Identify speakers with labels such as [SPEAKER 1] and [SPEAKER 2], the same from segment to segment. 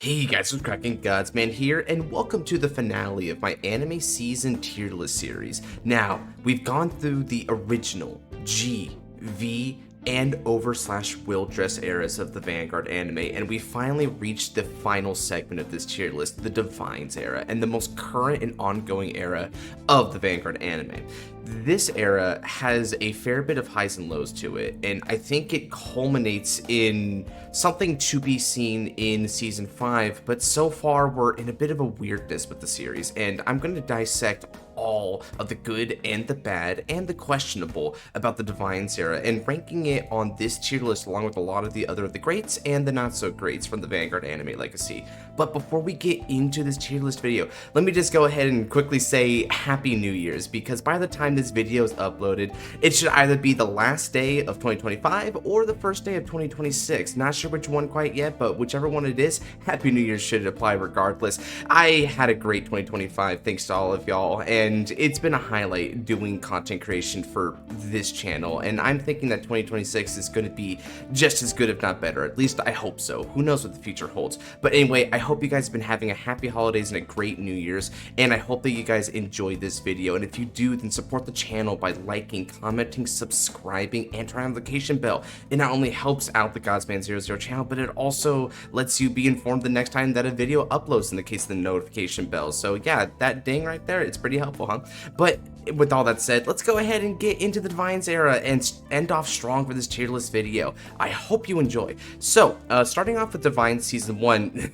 [SPEAKER 1] Hey guys, what's cracking? Godsman here, and welcome to the finale of my anime season tier list series. Now, we've gone through the original G, V, and Overdress eras of the Vanguard anime, and we finally reached the final segment of this tier list, the Divines era, and the most current and ongoing era of the Vanguard anime. This era has a fair bit of highs and lows to it, and I think it culminates in something to be seen in Season 5, but so far we're in a bit of a weirdness with the series, and I'm going to dissect all of the good and the bad and the questionable about the Divines era and ranking it on this tier list along with a lot of the other of the greats and the not so greats from the Vanguard anime legacy. But before we get into this tier list video, let me just go ahead and quickly say Happy New Year's, because by the time this video is uploaded, it should either be the last day of 2025 or the first day of 2026. Not sure which one quite yet, but whichever one it is, Happy New Year's should apply regardless. I had a great 2025 thanks to all of y'all, and it's been a highlight doing content creation for this channel, and I'm thinking that 2026 is going to be just as good if not better. At least I hope so. Who knows what the future holds. But anyway, I hope you guys have been having a happy holidays and a great New Year's, and I hope that you guys enjoyed this video. And if you do, then support the channel by liking, commenting, subscribing, and turning on the notification bell. It not only helps out the Godsman00 channel, but it also lets you be informed the next time that a video uploads in the case of the notification bell. So yeah, that ding right there, it's pretty helpful, huh? But with all that said, let's go ahead and get into the Divines era and end off strong for this tier list video. I hope you enjoy. So, starting off with Divine Season 1.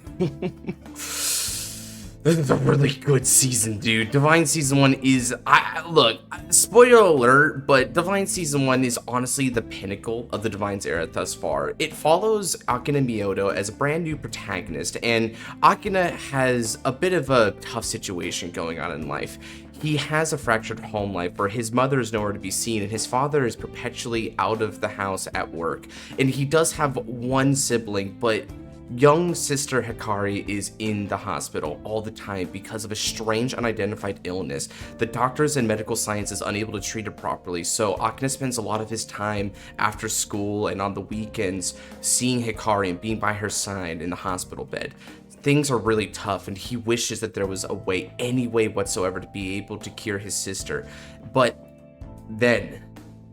[SPEAKER 1] This is a really good season, dude. Divine Season 1 is, look, spoiler alert, but Divine Season 1 is honestly the pinnacle of the Divines era thus far. It follows Akina Miyoto as a brand new protagonist, and Akina has a bit of a tough situation going on in life. He has a fractured home life where his mother is nowhere to be seen and his father is perpetually out of the house at work. And he does have one sibling, but young sister Hikari is in the hospital all the time because of a strange unidentified illness. The doctors and medical science is unable to treat it properly, so Akina spends a lot of his time after school and on the weekends seeing Hikari and being by her side in the hospital bed. Things are really tough, and he wishes that there was a way, any way whatsoever, to be able to cure his sister. But then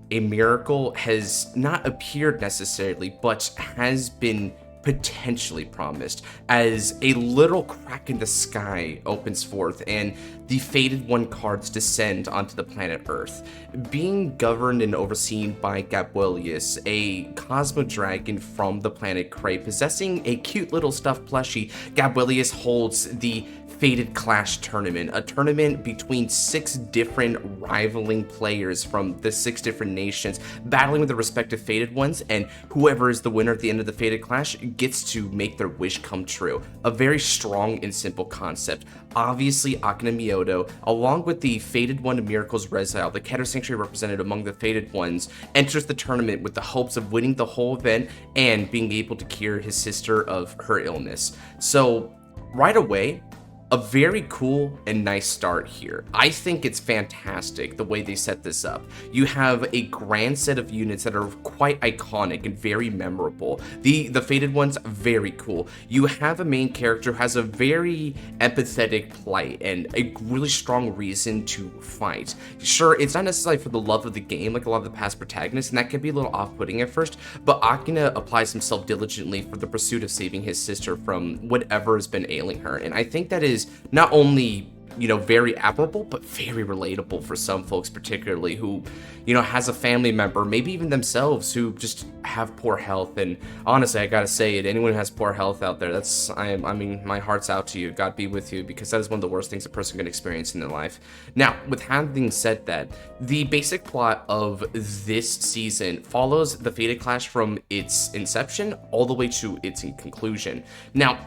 [SPEAKER 1] a miracle has not appeared necessarily, but has been potentially promised as a little crack in the sky opens forth and the Fated One cards descend onto the planet Earth. Being governed and overseen by Gabuelius, a Cosmo Dragon from the planet Cray, possessing a cute little stuffed plushie, Gabuelius holds the Fated Clash tournament, a tournament between 6 different rivaling players from the 6 different nations, battling with the respective Fated Ones, and whoever is the winner at the end of the Fated Clash gets to make their wish come true. A very strong and simple concept. Obviously, Akina Miyoto, along with the Fated One of Miracles Rezile, the Keter Sanctuary represented among the Fated Ones, enters the tournament with the hopes of winning the whole event and being able to cure his sister of her illness. So, right away, a very cool and nice start here. I think it's fantastic the way they set this up. You have a grand set of units that are quite iconic and very memorable. The Fated Ones, very cool. You have a main character who has a very empathetic plight and a really strong reason to fight. Sure, it's not necessarily for the love of the game like a lot of the past protagonists, and that can be a little off-putting at first, but Akina applies himself diligently for the pursuit of saving his sister from whatever has been ailing her, and I think that is not only, very admirable, but very relatable for some folks, particularly who, has a family member, maybe even themselves, who just have poor health. And honestly, I gotta say it, anyone who has poor health out there, I mean, my heart's out to you. God be with you, because that is one of the worst things a person can experience in their life. Now, with having said that, the basic plot of this season follows the Fated Clash from its inception all the way to its conclusion. Now,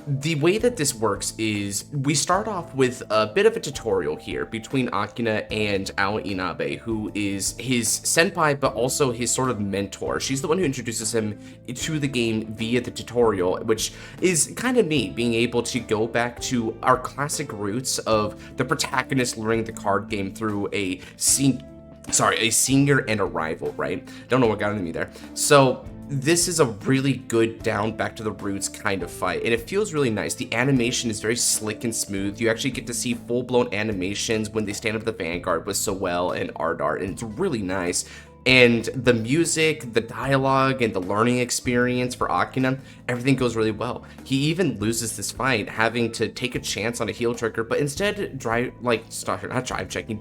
[SPEAKER 1] the way that this works is we start off with a bit of a tutorial here between Akina and Ao Inabe, who is his senpai, but also his sort of mentor. She's the one who introduces him to the game via the tutorial, which is kind of neat, being able to go back to our classic roots of the protagonist learning the card game through a senior and a rival, right? Don't know what got into me there. So this is a really good down back to the roots kind of fight, and it feels really nice. The animation is very slick and smooth. You actually get to see full-blown animations when they stand up the Vanguard with Soel and Ardart, and it's really nice. And the music, the dialogue, and the learning experience for Akina, everything goes really well. He even loses this fight having to take a chance on a heal trigger, but instead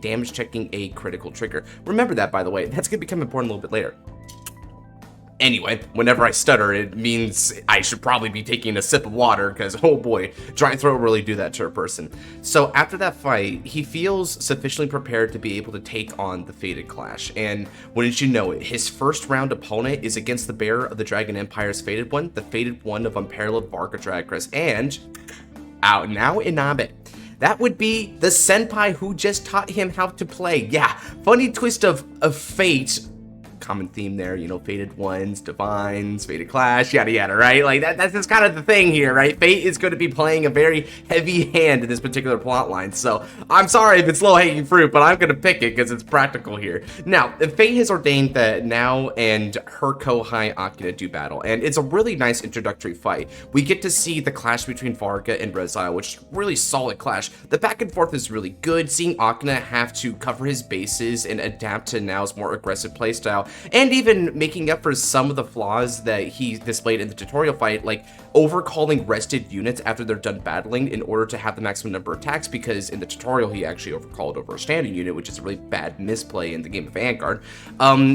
[SPEAKER 1] damage checking a critical trigger. Remember that, by the way. That's gonna become important a little bit later. Anyway, whenever I stutter, it means I should probably be taking a sip of water because, oh boy, dry throat will really do that to a person. So after that fight, he feels sufficiently prepared to be able to take on the Fated Clash. And wouldn't you know it, his first round opponent is against the bearer of the Dragon Empire's Fated One, the Fated One of Unparalleled Vargadragras, and out now Inabe. That would be the senpai who just taught him how to play. Yeah, funny twist of fate. Common theme there, you know, Fated Ones, Divines, Fated Clash, yada yada, right? Like that's just kind of the thing here, right? Fate is going to be playing a very heavy hand in this particular plot line, so I'm sorry if it's low-hanging fruit, but I'm going to pick it because it's practical here. Now, Fate has ordained that Now and her Kohai Akina do battle, and it's a really nice introductory fight. We get to see the clash between Varga and Rezile, which is a really solid clash. The back and forth is really good, seeing Akina have to cover his bases and adapt to Now's more aggressive playstyle, and even making up for some of the flaws that he displayed in the tutorial fight, like overcalling rested units after they're done battling in order to have the maximum number of attacks, because in the tutorial he actually overcalled over a standing unit, which is a really bad misplay in the game of Vanguard.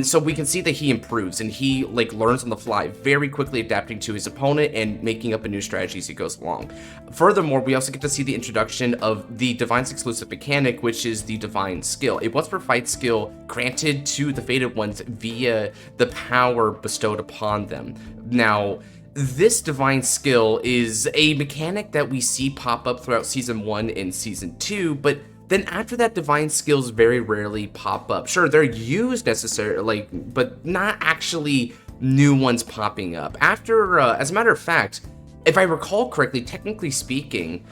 [SPEAKER 1] So we can see that he improves and he like learns on the fly, very quickly adapting to his opponent and making up a new strategy as he goes along. Furthermore, we also get to see the introduction of the Divine's exclusive mechanic, which is the Divine Skill. It was for fight skill granted to the Fated Ones via the power bestowed upon them. Now, this Divine Skill is a mechanic that we see pop up throughout Season 1 and Season 2, but then after that, Divine Skills very rarely pop up. Sure, they're used necessarily, but not actually new ones popping up. After, as a matter of fact, if I recall correctly, technically speaking,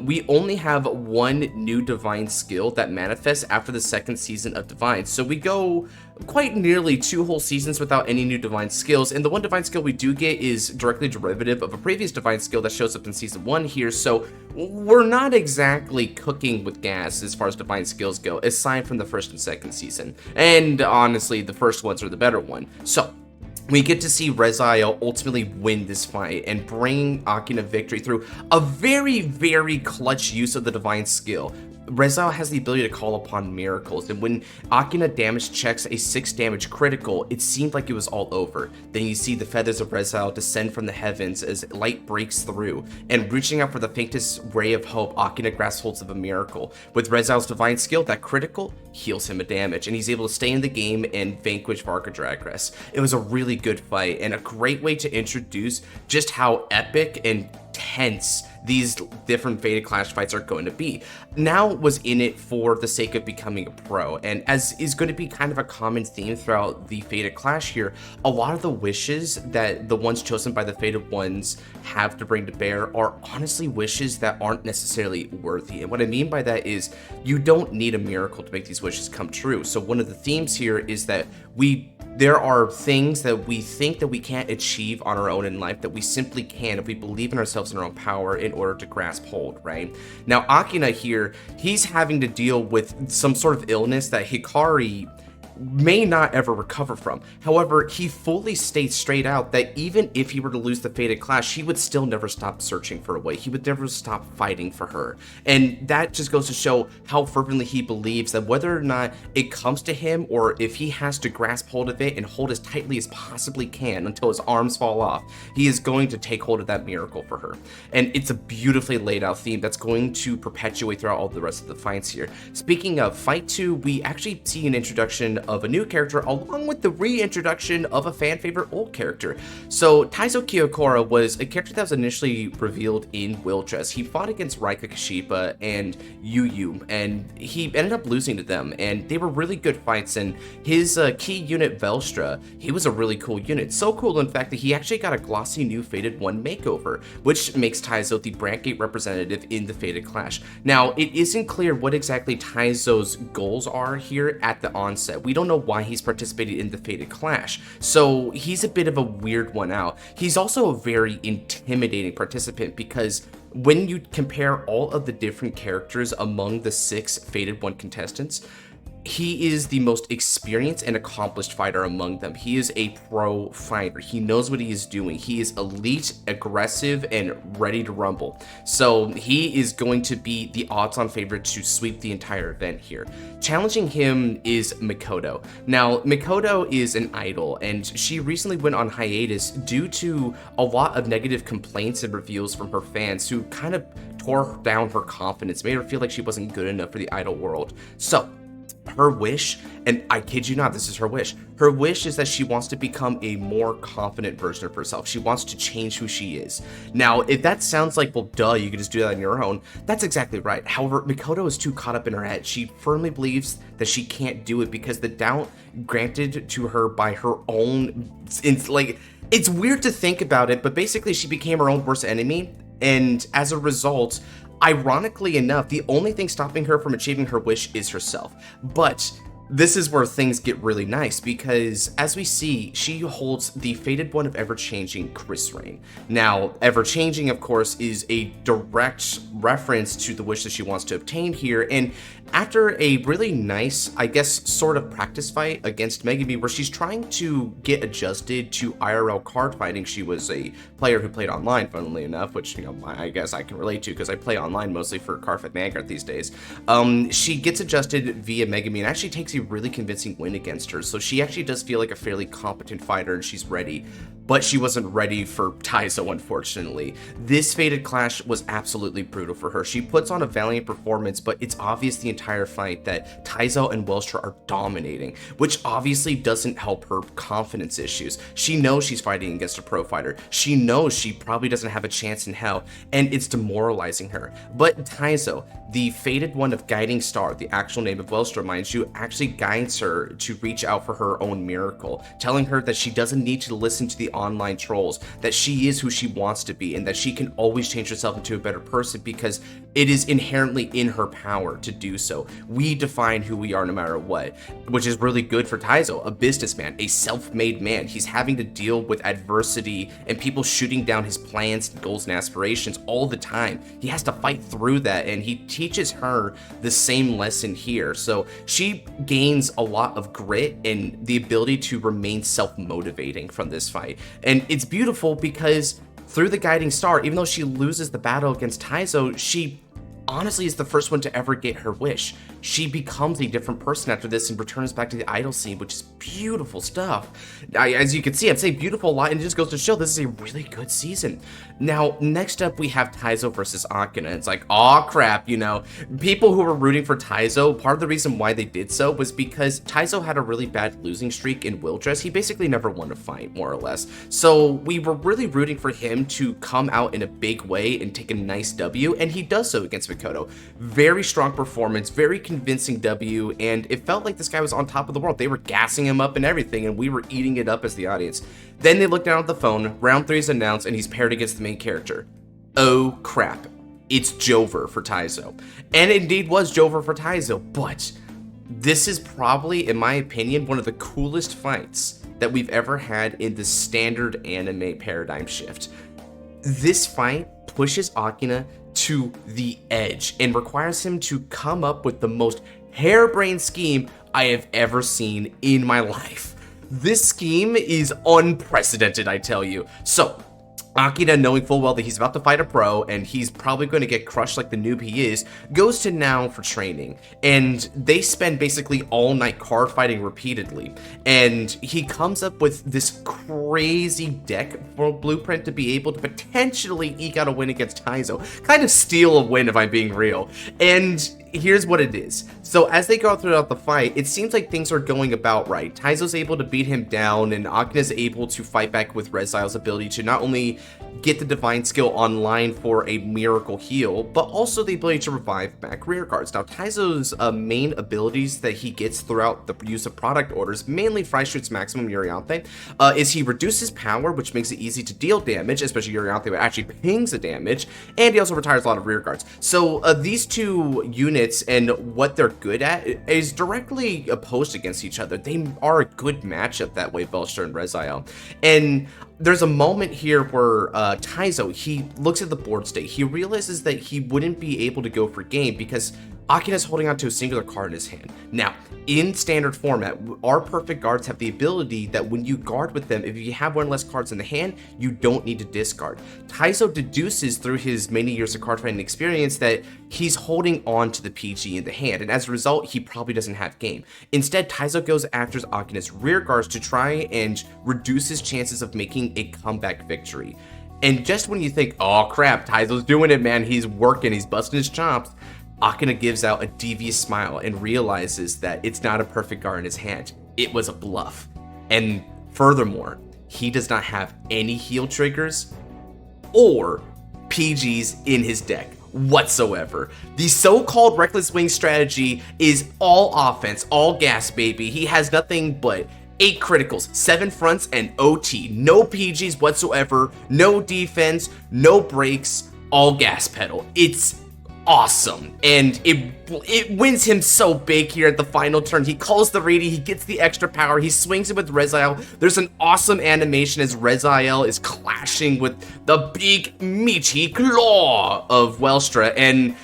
[SPEAKER 1] we only have one new Divine Skill that manifests after the second season of Divine. So we go quite nearly 2 whole seasons without any new Divine Skills, and the one Divine Skill we do get is directly derivative of a previous Divine Skill that shows up in Season 1 here, so we're not exactly cooking with gas as far as Divine Skills go, aside from the first and second season. And honestly, the first ones are the better one. So we get to see Rezile ultimately win this fight and bring Akina victory through a very, very clutch use of the Divine Skill. Rezile has the ability to call upon miracles, and when Akina damage checks a 6 damage critical, it seemed like it was all over. Then you see the feathers of Rezile descend from the heavens as light breaks through, and reaching out for the faintest ray of hope, Akina grasps holds of a miracle. With Rezile's Divine Skill, that critical heals him a damage, and he's able to stay in the game and vanquish Vargadragras. It was a really good fight, and a great way to introduce just how epic and tense these different Fated Clash fights are going to be. Now was in it for the sake of becoming a pro, and as is going to be kind of a common theme throughout the Fated Clash here, a lot of the wishes that the ones chosen by the Fated Ones have to bring to bear are honestly wishes that aren't necessarily worthy. And what I mean by that is you don't need a miracle to make these wishes come true. So one of the themes here is that there are things that we think that we can't achieve on our own in life that we simply can if we believe in ourselves and our own power in order to grasp hold, right? Now, Akina here, he's having to deal with some sort of illness that Hikari may not ever recover from. However, he fully states straight out that even if he were to lose the Fated Clash, he would still never stop searching for a way. He would never stop fighting for her. And that just goes to show how fervently he believes that whether or not it comes to him, or if he has to grasp hold of it and hold as tightly as possibly can until his arms fall off, he is going to take hold of that miracle for her. And it's a beautifully laid out theme that's going to perpetuate throughout all the rest of the fights here. Speaking of Fight 2, we actually see an introduction of a new character along with the reintroduction of a fan favorite old character. So Taizo Kiyokura was a character that was initially revealed in Overdress. He fought against Raika Kashipa and Yugioh, and he ended up losing to them, and they were really good fights. And his key unit Velstra, he was a really cool unit, so cool in fact that he actually got a glossy new Fated One makeover, which makes Taizo the Brandgate representative in the Fated Clash. Now, it isn't clear what exactly Taizo's goals are here at the onset. We don't know why he's participated in the Fated Clash. So he's a bit of a weird one out. He's also a very intimidating participant because when you compare all of the different characters among the 6 Fated 1 contestants, he is the most experienced and accomplished fighter among them. He is a pro fighter. He knows what he is doing. He is elite, aggressive, and ready to rumble. So he is going to be the odds-on favorite to sweep the entire event here. Challenging him is Mikoto. Now, Mikoto is an idol, and she recently went on hiatus due to a lot of negative complaints and reviews from her fans who kind of tore down her confidence, made her feel like she wasn't good enough for the idol world. So her wish, and I kid you not, this is her wish is that she wants to become a more confident version of herself. She wants to change who she is. Now, if that sounds like, well, duh, you can just do that on your own, that's exactly right. However, Mikoto is too caught up in her head. She firmly believes that she can't do it because the doubt granted to her by her own, it's weird to think about it, but basically she became her own worst enemy, and as a result, ironically enough, the only thing stopping her from achieving her wish is herself. But this is where things get really nice because, as we see, she holds the Fated 1 of Ever-Changing Chris Rain. Now, Ever-Changing, of course, is a direct reference to the wish that she wants to obtain here, and after a really nice, I guess, sort of practice fight against Megumi, where she's trying to get adjusted to IRL card fighting, she was a player who played online, funnily enough, which, you know, I guess I can relate to because I play online mostly for Cardfight Vanguard these days. She gets adjusted via Megumi and actually takes a really convincing win against her, so she actually does feel like a fairly competent fighter and she's ready. But she wasn't ready for Taizo, unfortunately. This Fated Clash was absolutely brutal for her. She puts on a valiant performance, but it's obvious the entire fight that Taizo and Welstra are dominating, which obviously doesn't help her confidence issues. She knows she's fighting against a pro fighter. She knows she probably doesn't have a chance in hell, and it's demoralizing her. But Taizo, the Fated 1 of Guiding Star, the actual name of Welstra, mind you, actually guides her to reach out for her own miracle, telling her that she doesn't need to listen to the online trolls, that she is who she wants to be, and that she can always change herself into a better person because it is inherently in her power to do so. We define who we are no matter what, which is really good for Taizo, a businessman, a self-made man. He's having to deal with adversity and people shooting down his plans, goals, and aspirations all the time. He has to fight through that, and he teaches her the same lesson here. So she gains a lot of grit and the ability to remain self-motivating from this fight. And it's beautiful because through the Guiding Star, even though she loses the battle against Taizo, she honestly is the first one to ever get her wish. She becomes a different person after this and returns back to the idol scene, which is beautiful stuff. As you can see, I'm saying beautiful a lot, and it just goes to show this is a really good season. Now, next up, we have Taizo versus Akina. It's like, aw crap, you know. People who were rooting for Taizo, part of the reason why they did so was because Taizo had a really bad losing streak in Overdress. He basically never won a fight, more or less. So we were really rooting for him to come out in a big way and take a nice W, and he does so against Mikoto. Very strong performance, very convincing W, and it felt like this guy was on top of the world. They were gassing him up and everything, and we were eating it up as the audience. Then they look down at the phone, round 3 is announced, and he's paired against the main character. Oh crap, it's Jover for Taizo. And it indeed was Jover for Taizo, but this is probably, in my opinion, one of the coolest fights that we've ever had in the standard anime paradigm shift. This fight pushes Akina to the edge and requires him to come up with the most harebrained scheme I have ever seen in my life. This scheme is unprecedented, I tell you. So, Akina, knowing full well that he's about to fight a pro and he's probably going to get crushed like the noob he is, goes to Now for training. And they spend basically all night card fighting repeatedly. And he comes up with this crazy deck for blueprint to be able to potentially eke out a win against Taizo. Kind of steal a win if I'm being real. And here's what it is. So as they go throughout the fight, it seems like things are going about right. Taizo's able to beat him down, and Akina's able to fight back with Rezile's ability to not only get the divine skill online for a miracle heal, but also the ability to revive back rear guards. Now, Taizo's main abilities that he gets throughout the use of product orders, mainly Freischutz Maximum Yurianthe, is he reduces power, which makes it easy to deal damage, especially Yurianthe, but actually pings the damage, and he also retires a lot of rear guards. So these two units units and what they're good at is directly opposed against each other. They are a good matchup that way, Velstra and Reziel. And there's a moment here where Taizo, he looks at the board state. He realizes that he wouldn't be able to go for game because Akina's holding on to a singular card in his hand. Now, in standard format, our perfect guards have the ability that when you guard with them, if you have one less cards in the hand, you don't need to discard. Taizo deduces through his many years of card fighting experience that he's holding on to the PG in the hand, and as a result, he probably doesn't have game. Instead, Taizo goes after Akina's rear guards to try and reduce his chances of making a comeback victory. And just when you think, oh crap, Taizo's doing it, man, he's working, he's busting his chops, Akina gives out a devious smile and realizes that it's not a perfect guard in his hand. It was a bluff. And furthermore, he does not have any heal triggers or PGs in his deck whatsoever. The so-called Reckless Wing strategy is all offense, all gas, baby. He has nothing but 8 criticals, 7 fronts, and OT. No PGs whatsoever, no defense, no breaks, all gas pedal. It's awesome, and it wins him so big here at the final turn. He calls the ready, he gets the extra power, he swings it with Reziel. There's an awesome animation as Reziel is clashing with the big meaty claw of Velstra, and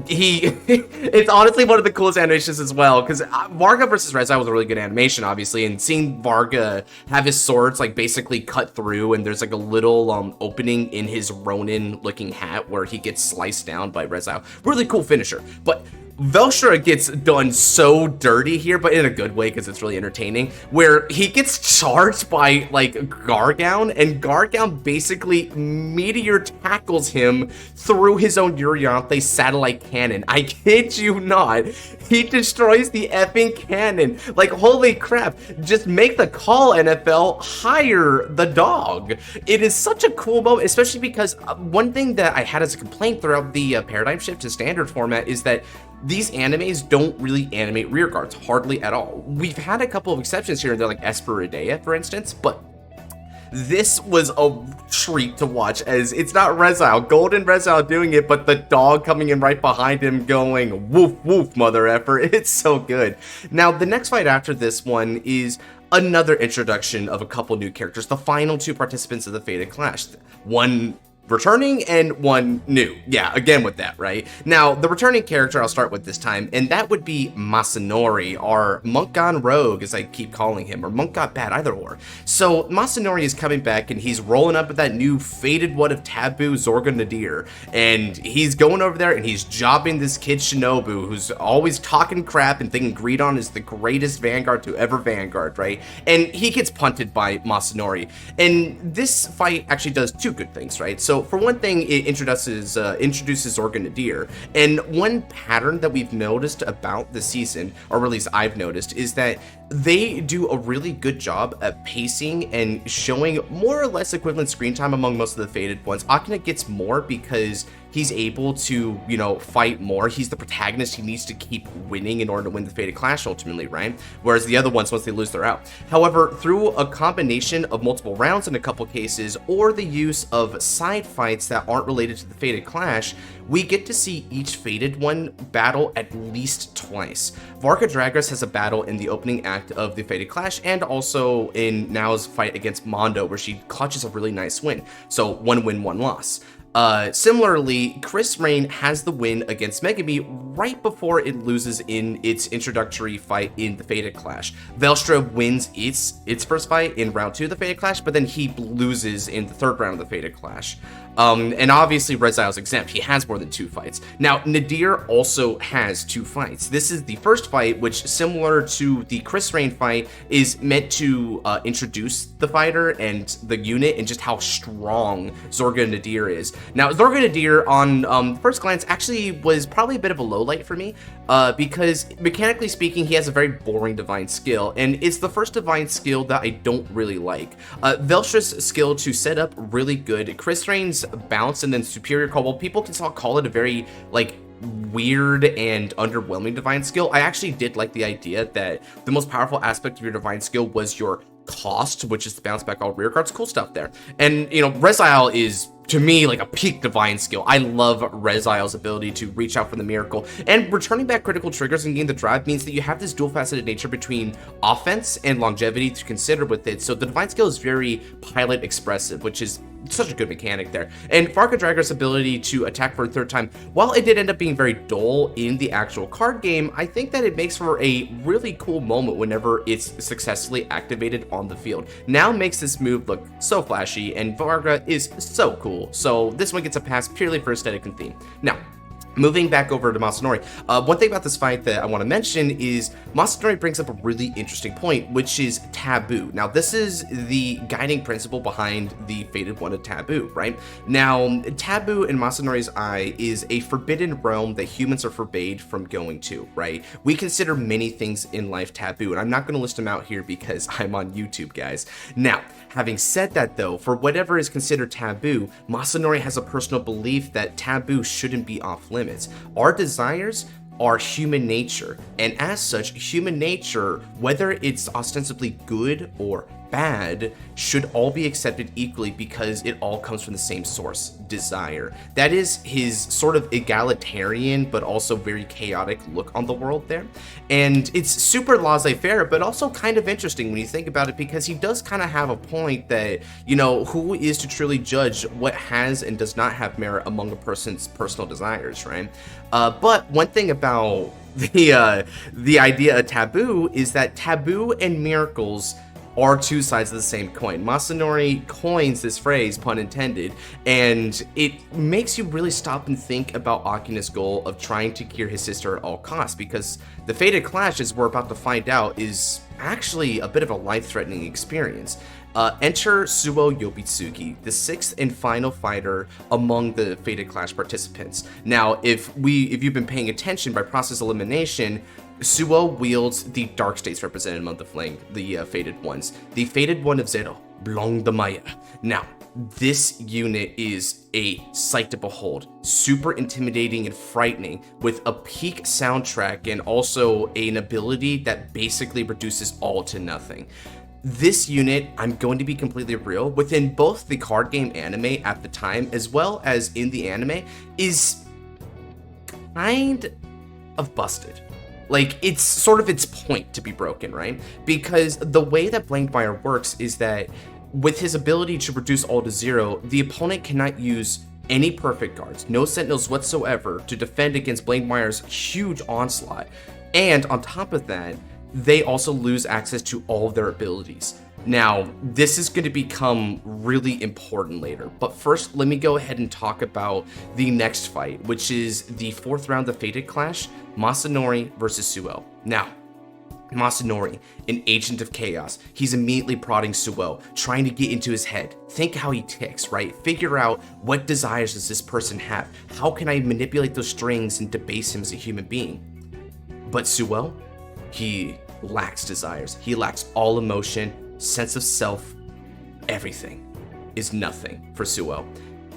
[SPEAKER 1] it's honestly one of the coolest animations as well, because Varga versus Reziel was a really good animation, obviously, and seeing Varga have his swords like basically cut through, and there's like a little opening in his Ronin looking hat where he gets sliced down by Reziel. Really cool finisher. But Velstra gets done so dirty here, but in a good way because it's really entertaining, where he gets charged by like Gargown, and Gargown basically meteor tackles him through his own Urianthe satellite cannon. I kid you not. He destroys the effing cannon. Like, holy crap. Just make the call, NFL. Hire the dog. It is such a cool moment, especially because one thing that I had as a complaint throughout the paradigm shift to standard format is that these animes don't really animate rear guards, hardly at all. We've had a couple of exceptions here and there, like Esperidea, for instance, but this was a treat to watch, as it's not Reziel, Golden Reziel doing it, but the dog coming in right behind him going, woof, woof, mother effer. It's so good. Now, the next fight after this one is another introduction of a couple new characters, the final 2 participants of the Fated Clash. One returning and one new. Yeah, again with that, right? Now, the returning character I'll start with this time, and that would be Masanori, or Monk Gone Rogue, as I keep calling him, or Monk Got Bad, either or. So, Masanori is coming back, and he's rolling up with that new Fated One of Taboo, Zorga Nadir, and he's going over there, and he's jobbing this kid Shinobu, who's always talking crap and thinking Greedon is the greatest Vanguard to ever Vanguard, right? And he gets punted by Masanori. And this fight actually does 2 good things, right? So for one thing, it introduces Zorga Nadir, and one pattern that we've noticed about the season, or at least I've noticed, is that they do a really good job at pacing and showing more or less equivalent screen time among most of the Fated ones. Akina gets more because he's able to, you know, fight more. He's the protagonist. He needs to keep winning in order to win the Fated Clash ultimately, right? Whereas the other ones, once they lose, they're out. However, through a combination of multiple rounds in a couple cases, or the use of side fights that aren't related to the Fated Clash, we get to see each Fated one battle at least twice. Varka Dragras has a battle in the opening act of the Fated Clash, and also in Nao's fight against Mondo, where she clutches a really nice win. So 1 win, 1 loss. Similarly, Chris Rain has the win against Megami right before it loses in its introductory fight in the Fated Clash. Velstra wins its first fight in round 2 of the Fated Clash, but then he loses in the 3rd round of the Fated Clash. And obviously Reziel's exempt. He has more than 2 fights. Now, Nadir also has 2 fights. This is the first fight, which, similar to the Chris Rain fight, is meant to introduce the fighter and the unit and just how strong Zorga Nadir is. Now, Zorga Nadir, on first glance, actually was probably a bit of a low light for me, because mechanically speaking, he has a very boring divine skill, and it's the first divine skill that I don't really like. Velstra's skill to set up really good. Chris Rain's bounce and then superior call, well, people can call it a very, like, weird and underwhelming divine skill. I actually did like the idea that the most powerful aspect of your divine skill was your cost, which is the bounce back all rear guards. Cool stuff there. And, you know, Reziel is to me, like a peak divine skill. I love Rezile's ability to reach out for the miracle, and returning back critical triggers and gain the drive means that you have this dual-faceted nature between offense and longevity to consider with it. So the divine skill is very pilot expressive, which is such a good mechanic there. And Farka Dragar's ability to attack for a third time, while it did end up being very dull in the actual card game, I think that it makes for a really cool moment whenever it's successfully activated on the field. Now makes this move look so flashy, and Varga is so cool. So this one gets a pass purely for aesthetic and theme. Now, moving back over to Masanori, one thing about this fight that I want to mention is Masanori brings up a really interesting point, which is taboo. Now, this is the guiding principle behind the Fated One of Taboo, right? Now, taboo in Masanori's eye is a forbidden realm that humans are forbade from going to, right? We consider many things in life taboo, and I'm not going to list them out here because I'm on YouTube, guys. Now, having said that though, for whatever is considered taboo, Masanori has a personal belief that taboo shouldn't be off limits. Our desires are human nature, and as such, human nature, whether it's ostensibly good or bad, should all be accepted equally because it all comes from the same source, desire. That is his sort of egalitarian but also very chaotic look on the world there. And it's super laissez-faire, but also kind of interesting when you think about it, because he does kind of have a point that, you know, who is to truly judge what has and does not have merit among a person's personal desires, right? But one thing about the idea of taboo is that taboo and miracles are two sides of the same coin. Masanori coins this phrase, pun intended, and it makes you really stop and think about Akina's goal of trying to cure his sister at all costs, because the fated clash, as we're about to find out, is actually a bit of a life-threatening experience. Enter Suo Yobitsuki, the sixth and final fighter among the Fated Clash participants. Now, if you've been paying attention by process elimination, Suo wields the dark states represented among the Fated Ones. The Fated One of Zero, Blanc de Maya. Now, this unit is a sight to behold, super intimidating and frightening, with a peak soundtrack and also an ability that basically reduces all to nothing. This unit, I'm going to be completely real, within both the card game anime at the time as well as in the anime, is kind of busted. Like, it's sort of its point to be broken, right? Because the way that Blankmeyer works is that with his ability to reduce all to zero, the opponent cannot use any perfect guards, no sentinels whatsoever, to defend against Blankmeyer's huge onslaught. And on top of that, they also lose access to all of their abilities. Now, this is going to become really important later, but first, let me go ahead and talk about the next fight, which is the fourth round of Fated Clash, Masanori versus Suo. Now, Masanori, an agent of chaos, he's immediately prodding Suo, trying to get into his head. Think how he ticks, right? Figure out what desires does this person have? How can I manipulate those strings and debase him as a human being? But Suo, he lacks desires. He lacks all emotion, sense of self. Everything is nothing for Suo.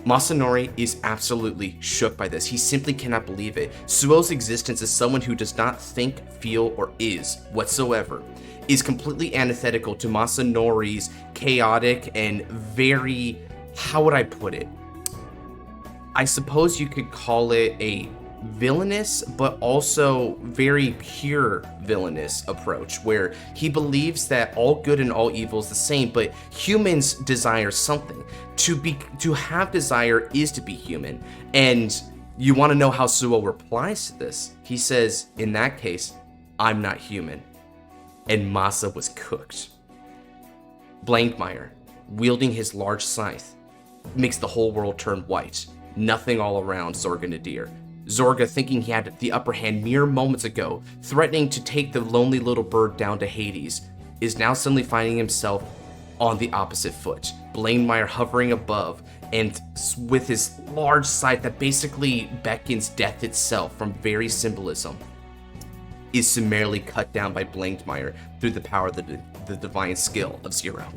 [SPEAKER 1] Masanori is absolutely shook by this. He simply cannot believe it. Suo's existence as someone who does not think, feel, or is whatsoever is completely antithetical to Masanori's chaotic and very, how would I put it? I suppose you could call it a villainous, but also very pure villainous approach, where he believes that all good and all evil is the same, but humans desire something. To have desire is to be human. And you want to know how Suo replies to this? He says, in that case, I'm not human. And Masa was cooked. Blankmeyer, wielding his large scythe, makes the whole world turn white. Nothing all around Zorga Nadir. Zorga, thinking he had the upper hand mere moments ago, threatening to take the lonely little bird down to Hades, is now suddenly finding himself on the opposite foot. Blankmeyer hovering above, and with his large scythe that basically beckons death itself from very symbolism, is summarily cut down by Blankmeyer through the power of the divine skill of Zero.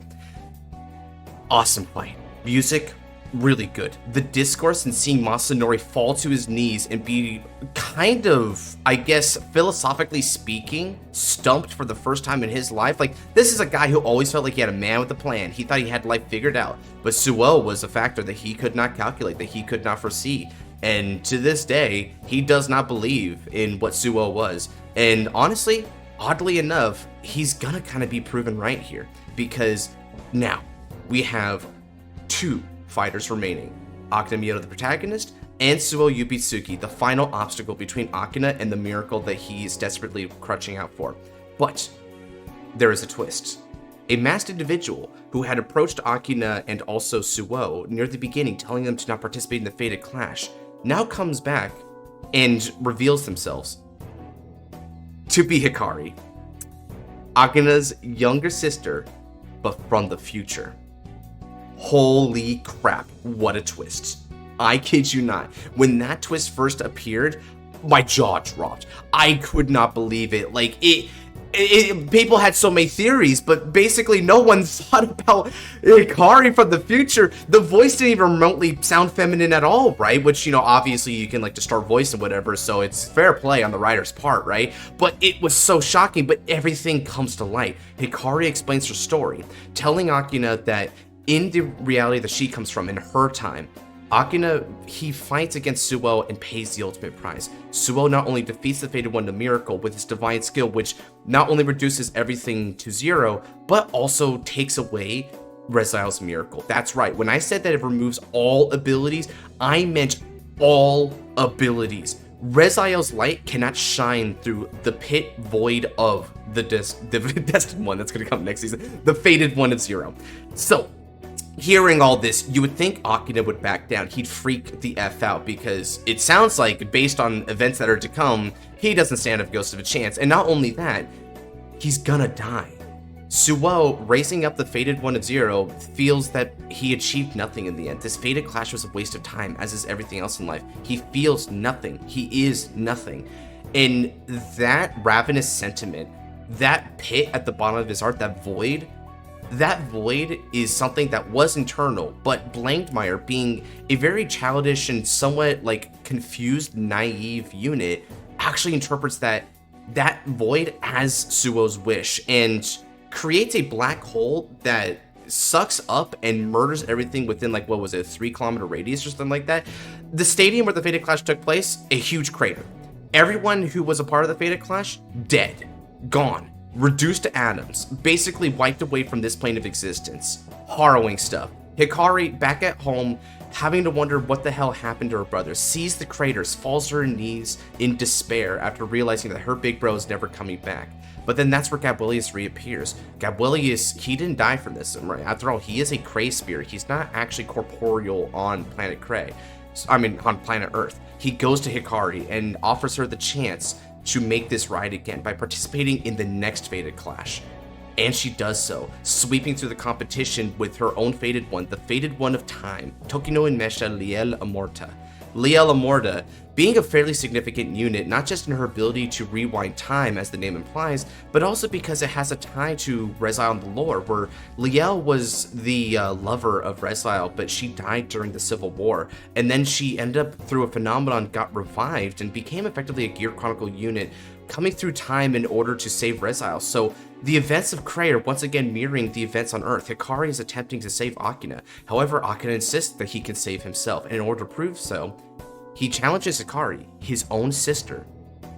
[SPEAKER 1] Awesome fight. Music really good. The discourse and seeing Masanori fall to his knees and be kind of, I guess, philosophically speaking, stumped for the first time in his life. Like, this is a guy who always felt like he had a man with a plan. He thought he had life figured out. But Suo was a factor that he could not calculate, that he could not foresee. And to this day, he does not believe in what Suo was. And honestly, oddly enough, he's gonna kind of be proven right here. Because now, we have 2 fighters remaining. Akina Miyoto, the protagonist, and Suo Yupitsuki, the final obstacle between Akina and the miracle that he's desperately crutching out for. But there is a twist. A masked individual who had approached Akina and also Suo near the beginning, telling them to not participate in the fated clash, now comes back and reveals themselves to be Hikari, Akina's younger sister, but from the future. Holy crap, what a twist. I kid you not. When that twist first appeared, my jaw dropped. I could not believe it. Like, people had so many theories, but basically no one thought about Hikari from the future. The voice didn't even remotely sound feminine at all, right? Which, you know, obviously you can like distort voice and whatever, so it's fair play on the writer's part, right? But it was so shocking, but everything comes to light. Hikari explains her story, telling Akina that in the reality that she comes from, in her time, Akina, he fights against Suo and pays the ultimate prize. Suo not only defeats the Fated One, the Miracle, with his divine skill, which not only reduces everything to 0, but also takes away Rezile's Miracle. That's right, when I said that it removes all abilities, I meant all abilities. Rezile's light cannot shine through the pit void of the Destined One, that's gonna come next season, the Fated One of 0. So, hearing all this, you would think Akina would back down. He'd freak the F out because it sounds like, based on events that are to come, he doesn't stand a ghost of a chance. And not only that, he's gonna die. Suo, raising up the Fated One of 0, feels that he achieved nothing in the end. This fated clash was a waste of time, as is everything else in life. He feels nothing. He is nothing. And that ravenous sentiment, that pit at the bottom of his heart, that void is something that was internal, but Blankmeyer, being a very childish and somewhat like confused, naive unit, actually interprets that void as Suo's wish and creates a black hole that sucks up and murders everything within, like, what was it, a 3-kilometer radius or something like that. The stadium where the Fated Clash took place, a huge crater. Everyone who was a part of the Fated Clash, dead, gone. Reduced to atoms, basically wiped away from this plane of existence. Harrowing stuff. Hikari, back at home, having to wonder what the hell happened to her brother, sees the craters, falls to her knees in despair after realizing that her big bro is never coming back. But then that's where Gabrielius reappears. Gabrielius, he didn't die from this, right? After all, he is a Cray spirit. He's not actually corporeal on planet Cray. I mean, on planet Earth. He goes to Hikari and offers her the chance to make this right again by participating in the next Fated Clash. And she does so, sweeping through the competition with her own Fated One, the Fated One of Time, Tokino Inmesha Liel Amorta. Liel Amorta being a fairly significant unit, not just in her ability to rewind time, as the name implies, but also because it has a tie to Rezile in the lore, where Liel was the lover of Rezile, but she died during the Civil War, and then she ended up, through a phenomenon, got revived and became effectively a Gear Chronicle unit, coming through time in order to save Rezile. So the events of Cray are once again mirroring the events on Earth. Hikari is attempting to save Akina. However, Akina insists that he can save himself, and in order to prove so, he challenges Hikari, his own sister,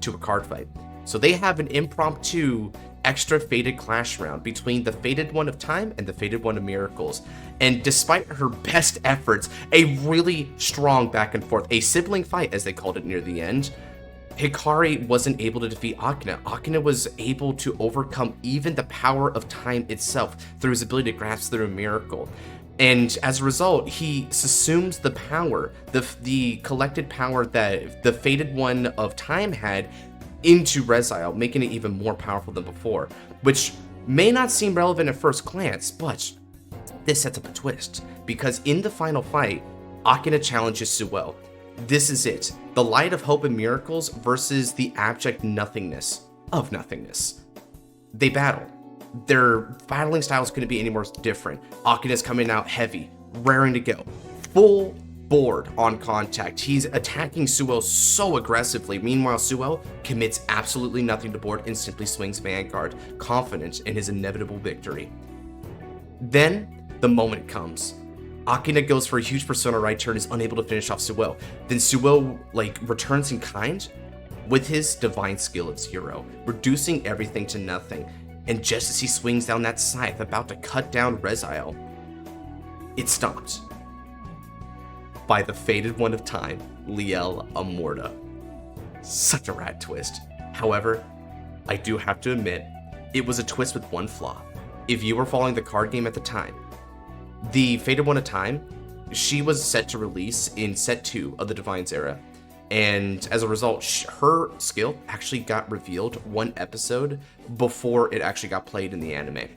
[SPEAKER 1] to a card fight. So they have an impromptu extra Fated Clash round between the Fated One of Time and the Fated One of Miracles. And despite her best efforts, a really strong back and forth, a sibling fight as they called it near the end, Hikari wasn't able to defeat Akina. Akina was able to overcome even the power of time itself through his ability to grasp through a miracle. And as a result, he subsumes the power, the collected power that the Fated One of Time had, into Rezile, making it even more powerful than before, which may not seem relevant at first glance, but this sets up a twist, because in the final fight, Akina challenges Suo. This is it. The light of hope and miracles versus the abject nothingness of nothingness. They battle. Their battling styles couldn't be any more different. Akina's coming out heavy, raring to go. full board on contact. He's attacking Suo so aggressively. Meanwhile, Suo commits absolutely nothing to board and simply swings Vanguard, confident in his inevitable victory. Then the moment comes. Akina goes for a huge Persona right turn, is unable to finish off Suo. Then Suo returns in kind with his divine skill of 0, reducing everything to nothing. And just as he swings down that scythe, about to cut down Reziel, it stopped by the faded one of time, Liel Amorta. Such a rad twist. However, I do have to admit, it was a twist with one flaw. If you were following the card game at the time, the faded one of time, she was set to release in set 2 of the Divine's era. And as a result, her skill actually got revealed one episode before it actually got played in the anime.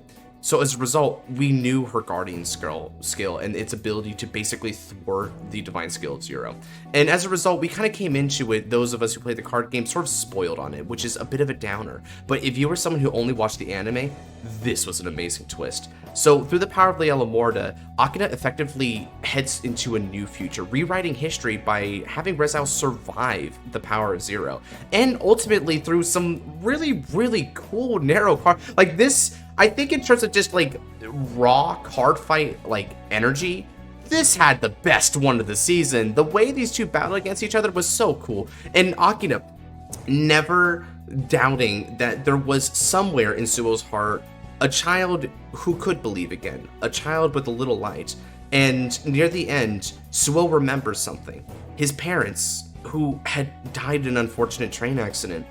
[SPEAKER 1] So as a result, we knew her Guardian skill and its ability to basically thwart the Divine skill of 0. And as a result, we kind of came into it, those of us who played the card game, sort of spoiled on it, which is a bit of a downer. But if you were someone who only watched the anime, this was an amazing twist. So through the power of Liel Amorta, Akina effectively heads into a new future, rewriting history by having Reziel survive the power of 0. And ultimately through some really, really cool narrow card, like this, I think in terms of just raw card fight energy, this had the best one of the season. The way these two battled against each other was so cool. And Akina never doubting that there was somewhere in Suo's heart a child who could believe again, a child with a little light. And near the end, Suo remembers something. His parents, who had died in an unfortunate train accident,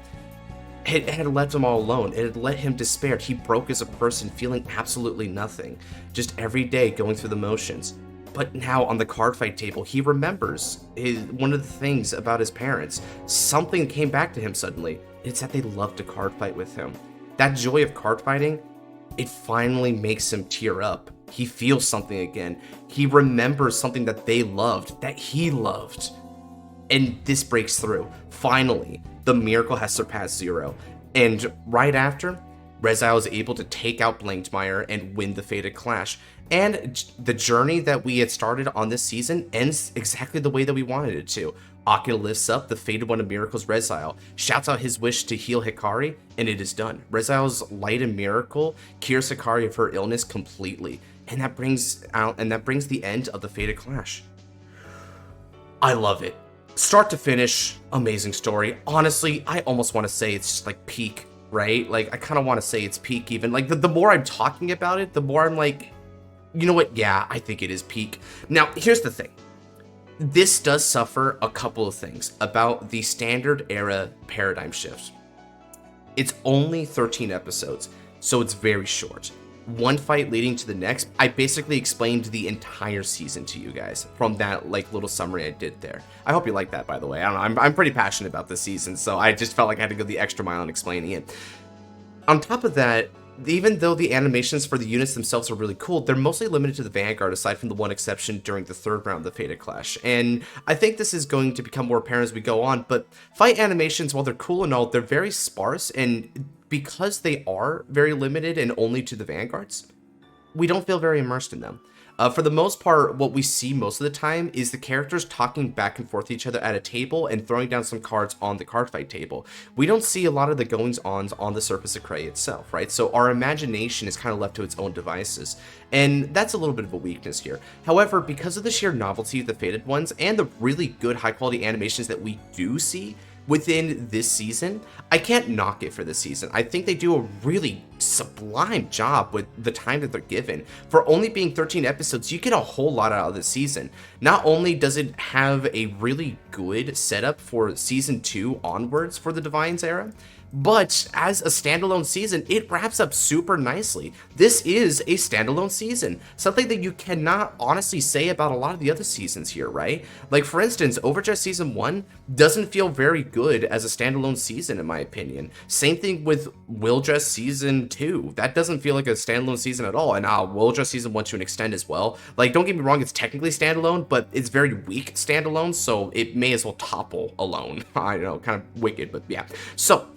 [SPEAKER 1] had left him all alone. It had let him despair. He broke as a person, feeling absolutely nothing, just every day going through the motions. But now on the card fight table, he remembers one of the things about his parents. Something came back to him suddenly. It's that they loved to card fight with him. That joy of card fighting, it finally makes him tear up. He feels something again. He remembers something that they loved, that he loved. And this breaks through. Finally, the miracle has surpassed 0. And right after, Reziel is able to take out Blankmeyer and win the Fated Clash. And the journey that we had started on this season ends exactly the way that we wanted it to. Akina lifts up the Fated One of Miracles Reziel, shouts out his wish to heal Hikari, and it is done. Reziel's light and miracle cures Hikari of her illness completely. And that brings the end of the Fated Clash. I love it. Start to finish, amazing story. Honestly, I almost want to say it's just peak, right? I kind of want to say it's peak even. The more I'm talking about it, the more I'm you know what? Yeah, I think it is peak. Now, here's the thing. This does suffer a couple of things about the standard era paradigm shift. It's only 13 episodes, so it's very short. One fight leading to the next. I basically explained the entire season to you guys from that little summary I did there. I hope you like that, by the way. I don't know, I'm pretty passionate about this season, so I just felt like I had to go the extra mile in explaining it. On top of that, even though the animations for the units themselves are really cool, they're mostly limited to the Vanguard, aside from the one exception during the third round of the Fated Clash. And I think this is going to become more apparent as we go on, but fight animations, while they're cool and all, they're very sparse, and because they are very limited and only to the Vanguards, we don't feel very immersed in them. For the most part, what we see most of the time is the characters talking back and forth to each other at a table and throwing down some cards on the card fight table. We don't see a lot of the goings-ons on the surface of Cray itself, right? So our imagination is kind of left to its own devices. And that's a little bit of a weakness here. However, because of the sheer novelty of the Fated ones and the really good high-quality animations that we do see within this season, I can't knock it for this season. I think they do a really sublime job with the time that they're given. For only being 13 episodes, you get a whole lot out of this season. Not only does it have a really good setup for season 2 onwards for the Divine's era, but as a standalone season, it wraps up super nicely. This is a standalone season, something that you cannot honestly say about a lot of the other seasons here, right? For instance, Overdress Season 1 doesn't feel very good as a standalone season, in my opinion. Same thing with Wildress Season 2. That doesn't feel like a standalone season at all, and Wildress Season 1 to an extent as well. Don't get me wrong, it's technically standalone, but it's very weak standalone, so it may as well topple alone. I know, kind of wicked, but yeah. So,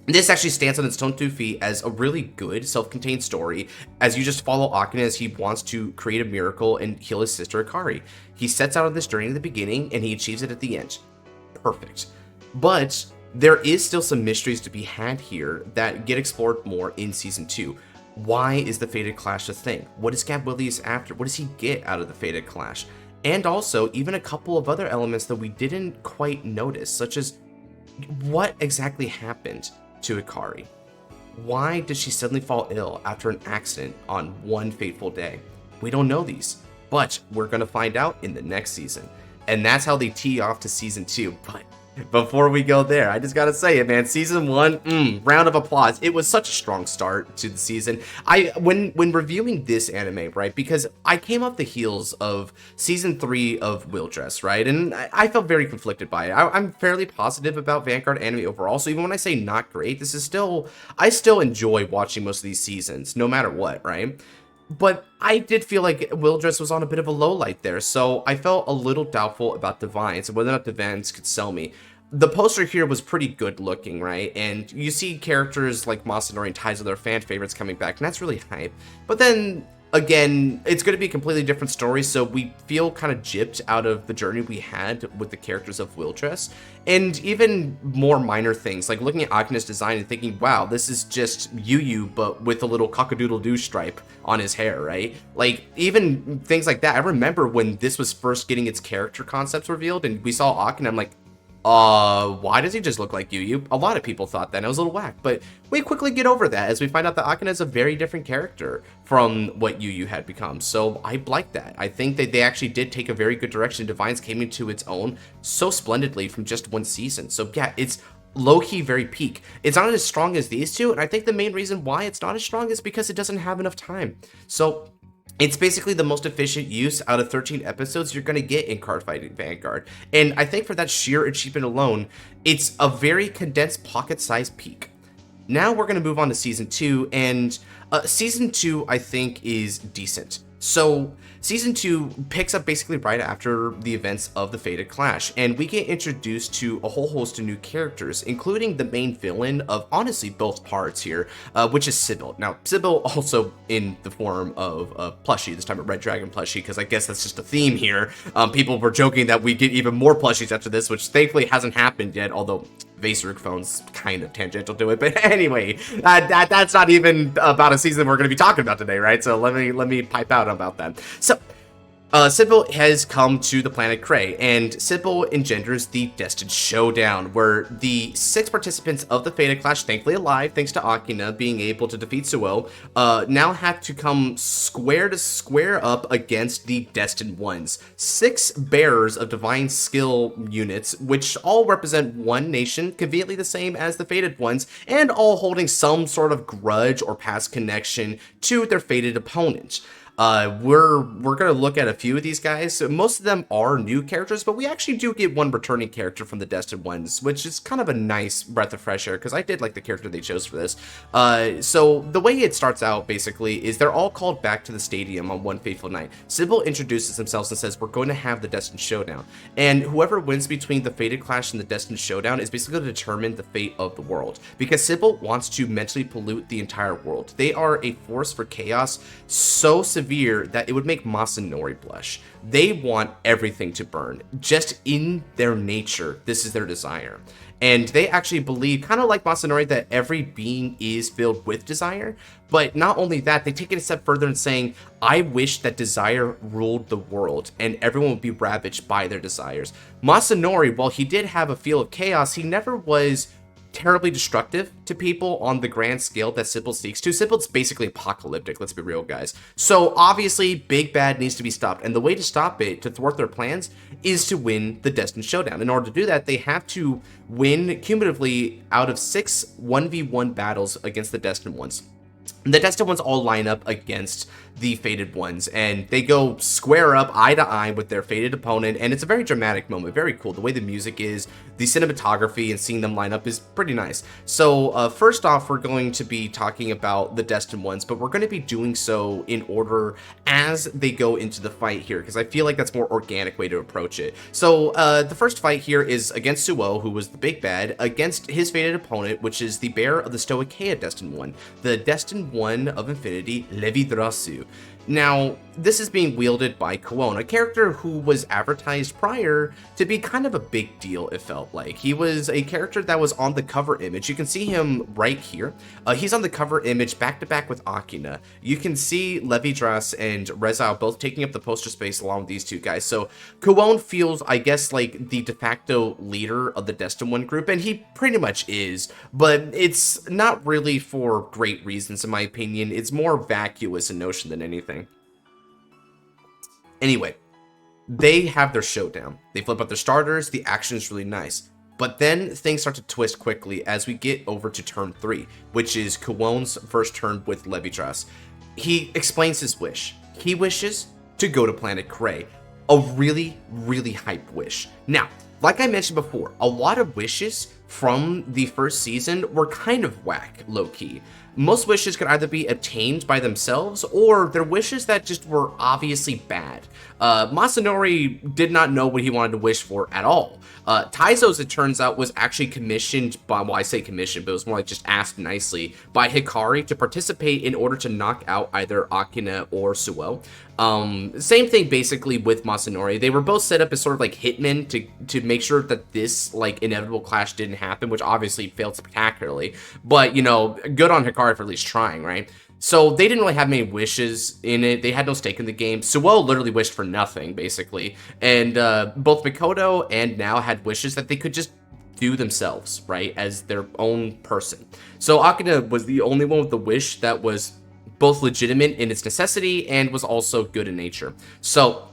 [SPEAKER 1] This actually stands on its own 2 feet as a really good self-contained story, as you just follow Akane as he wants to create a miracle and heal his sister Akari. He sets out on this journey at the beginning and he achieves it at the end. Perfect. But there is still some mysteries to be had here that get explored more in Season 2. Why is the Fated Clash a thing? What is Gabrielius after? What does he get out of the Fated Clash? And also, even a couple of other elements that we didn't quite notice, such as what exactly happened to Akari? Why did she suddenly fall ill after an accident on one fateful day? We don't know these, but we're going to find out in the next season. And that's how they tee off to Season 2. But before we go there, I just gotta say it, man. Season 1, round of applause. It was such a strong start to the season. When reviewing this anime, right, because I came off the heels of Season 3 of Overdress, right, and I felt very conflicted by it. I'm fairly positive about Vanguard anime overall, so even when I say not great, I still enjoy watching most of these seasons, no matter what, right? But I did feel like Overdress was on a bit of a low light there, so I felt a little doubtful about Divines and whether or not Divines could sell me. The poster here was pretty good looking, right? And you see characters like Masanori and ties of their fan favorites coming back, and that's really hype. But then, again, it's going to be a completely different story, so we feel kind of gypped out of the journey we had with the characters of Overdress. And even more minor things, like looking at Akane's design and thinking, wow, this is just Yugioh, but with a little cock-a-doodle-doo stripe on his hair, right? Like, even things like that. I remember when this was first getting its character concepts revealed, and we saw Akane, I'm like, why does he just look like Yugioh? A lot of people thought that, and it was a little whack, but we quickly get over that as we find out that Akane is a very different character from what Yugioh had become, so I like that. I think that they actually did take a very good direction. Divines came into its own so splendidly from just one season, so yeah, it's low-key very peak. It's not as strong as these two, and I think the main reason why it's not as strong is because it doesn't have enough time. So it's basically the most efficient use out of 13 episodes you're going to get in Cardfight Vanguard. And I think for that sheer achievement alone, it's a very condensed pocket-sized peak. Now we're going to move on to Season 2, and Season 2, I think, is decent. So Season 2 picks up basically right after the events of the Fated Clash, and we get introduced to a whole host of new characters, including the main villain of honestly both parts here, which is Sybil. Now, Sybil also in the form of a plushie, this time a Red Dragon plushie, because I guess that's just a theme here. People were joking that we get even more plushies after this, which thankfully hasn't happened yet, although Vaseruk phone's kind of tangential to it, but anyway, that's not even about a season we're going to be talking about today, right? So let me pipe out about that. So Sybil has come to the planet Krei, and Sybil engenders the Destined Showdown, where the 6 participants of the Fated Clash, thankfully alive thanks to Akane being able to defeat Suo, now have to come square to square up against the Destined Ones. 6 bearers of divine skill units, which all represent one nation, conveniently the same as the Fated Ones, and all holding some sort of grudge or past connection to their fated opponent. We're gonna look at a few of these guys. So most of them are new characters, but we actually do get one returning character from the Destined Ones, which is kind of a nice breath of fresh air, because I did like the character they chose for this. So the way it starts out, basically, is they're all called back to the stadium on one fateful night. Sybil introduces themselves and says, we're going to have the Destined Showdown. And whoever wins between the Fated Clash and the Destined Showdown is basically going to determine the fate of the world, because Sybil wants to mentally pollute the entire world. They are a force for chaos so severe that it would make Masanori blush. They want everything to burn. Just in their nature, this is their desire. And they actually believe, kind of like Masanori, that every being is filled with desire. But not only that, they take it a step further in saying, I wish that desire ruled the world and everyone would be ravaged by their desires. Masanori, while he did have a feel of chaos, he never was terribly destructive to people on the grand scale that Sybil seeks to. Sybil's basically apocalyptic, let's be real, guys. So obviously, Big Bad needs to be stopped, and the way to stop it, to thwart their plans, is to win the Destined Showdown. In order to do that, they have to win cumulatively out of 6 1v1 battles against the Destined Ones. the Destined Ones all line up against the Fated Ones, and they go square up eye to eye with their fated opponent, and it's a very dramatic moment, very cool. The way the music is, the cinematography, and seeing them line up is pretty nice. So first off, we're going to be talking about the Destined Ones, but we're going to be doing so in order as they go into the fight here, because I feel like that's a more organic way to approach it. So the first fight here is against Suo, who was the big bad, against his fated opponent, which is the bearer of the Stoicheia Destined One, the Destined One of Infinity, Levidrasu. Now, this is being wielded by Kuon, a character who was advertised prior to be kind of a big deal, it felt like. He was a character that was on the cover image. You can see him right here. He's on the cover image back-to-back with Akina. You can see Levidras and Rezal both taking up the poster space along with these two guys. So Kuon feels, I guess, like the de facto leader of the Destined One group, and he pretty much is, but it's not really for great reasons, in my opinion. It's more vacuous in notion than anything. Anyway, they have their showdown. They flip out their starters. The action is really nice. But then things start to twist quickly as we get over to turn 3, which is Kuon's first turn with Levidras. He explains his wish. He wishes to go to Planet Cray. A really, really hype wish. Now, like I mentioned before, a lot of wishes from the first season were kind of whack, low-key. Most wishes could either be attained by themselves, or they're wishes that just were obviously bad. Masanori did not know what he wanted to wish for at all. Taizo's, it turns out, was actually commissioned by, well, I say commissioned, but it was more like just asked nicely, by Hikari to participate in order to knock out either Akina or Suo. Same thing basically with Masanori. They were both set up as sort of like hitmen to make sure that this like inevitable clash didn't happen, which obviously failed spectacularly. But, you know, good on Hikari for at least trying, right? So they didn't really have many wishes in it. They had no stake in the game. Suo literally wished for nothing, basically. And both Mikoto and Now had wishes that they could just do themselves, right, as their own person. So Akina was the only one with the wish that was both legitimate in its necessity and was also good in nature. So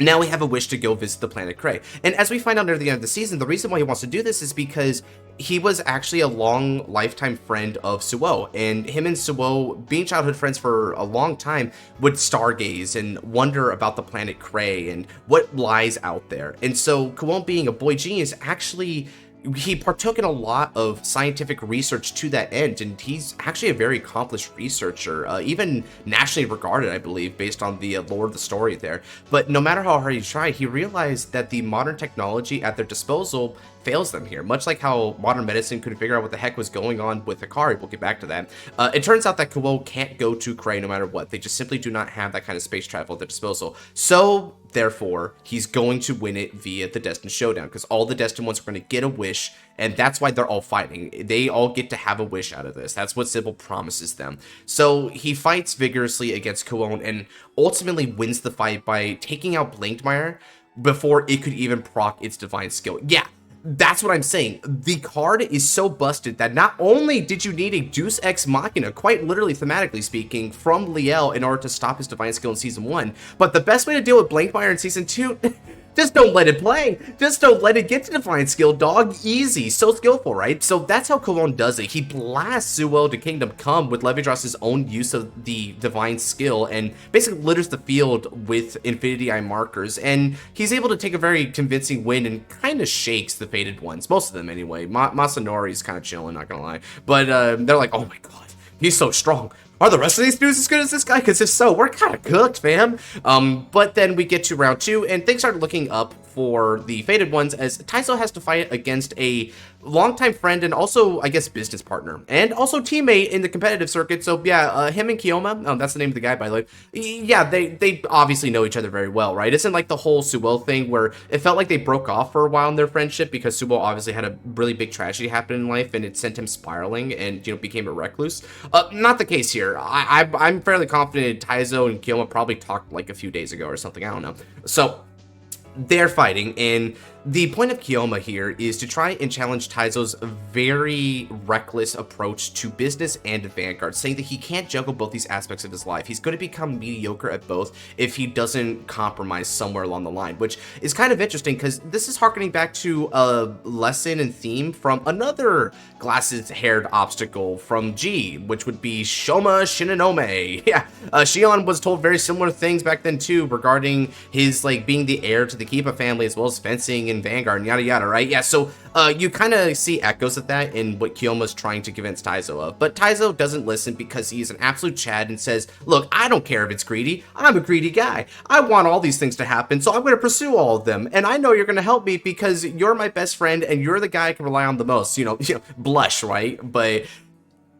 [SPEAKER 1] now we have a wish to go visit the planet Cray. And as we find out near the end of the season, the reason why he wants to do this is because he was actually a long lifetime friend of Suo, and him and Suo, being childhood friends for a long time, would stargaze and wonder about the planet Cray and what lies out there. And so Kuon, being a boy genius, actually he partook in a lot of scientific research to that end, and he's actually a very accomplished researcher, even nationally regarded, I believe, based on the lore of the story there. But no matter how hard he tried, he realized that the modern technology at their disposal fails them here, much like how modern medicine couldn't figure out what the heck was going on with Hikari. We'll get back to that. It turns out that Kuo can't go to Cray no matter what. They just simply do not have that kind of space travel at their disposal. So, therefore, he's going to win it via the Destined Showdown, because all the Destined Ones are going to get a wish, and that's why they're all fighting. They all get to have a wish out of this. That's what Sybil promises them. So he fights vigorously against Kuon and ultimately wins the fight by taking out Blankmeyer before it could even proc its divine skill. Yeah, that's what I'm saying. The card is so busted that not only did you need a Deus Ex Machina, quite literally thematically speaking, from Liel in order to stop his divine skill in Season 1, but the best way to deal with Blankmeyer in Season 2... just don't let it play. Just don't let it get to divine skill, dog. Easy. So skillful, right? So that's how Kuon does it. He blasts Suo to Kingdom Come with Levidras's own use of the divine skill and basically litters the field with Infinity Eye markers. And he's able to take a very convincing win and kind of shakes the Fated Ones. Most of them, anyway. Masanori's kind of chilling, not gonna lie. But they're like, oh my god, he's so strong. Are the rest of these dudes as good as this guy? Because if so, we're kind of cooked, fam. But then we get to round 2, and things start looking up for the Fated Ones as Taizo has to fight against a longtime friend and also, I guess, business partner. And also teammate in the competitive circuit. So, yeah, him and Kiyoma, that's the name of the guy, by the way. Yeah, they obviously know each other very well, right? It's in like the whole Suo thing where it felt like they broke off for a while in their friendship because Suo obviously had a really big tragedy happen in life and it sent him spiraling and, you know, became a recluse. Not the case here. I'm fairly confident Taizo and Kiyoma probably talked like a few days ago or something. I don't know. So they're fighting, and The point of Kyoma here is to try and challenge Taizo's very reckless approach to business and Vanguard, saying that he can't juggle both these aspects of his life. He's going to become mediocre at both if he doesn't compromise somewhere along the line, which is kind of interesting because this is harkening back to a lesson and theme from another glasses-haired obstacle from G, which would be Shoma Shinonome. Yeah, Shion was told very similar things back then too regarding his like being the heir to the Kiba family as well as fencing and Vanguard and yada yada, right? Yeah, so you kind of see echoes of that in what Kyoma's trying to convince Taizo of, but Taizo doesn't listen because he's an absolute Chad and says, look, I don't care if it's greedy. I'm a greedy guy. I want all these things to happen, so I'm going to pursue all of them, and I know you're going to help me because you're my best friend and you're the guy I can rely on the most, blush, right? But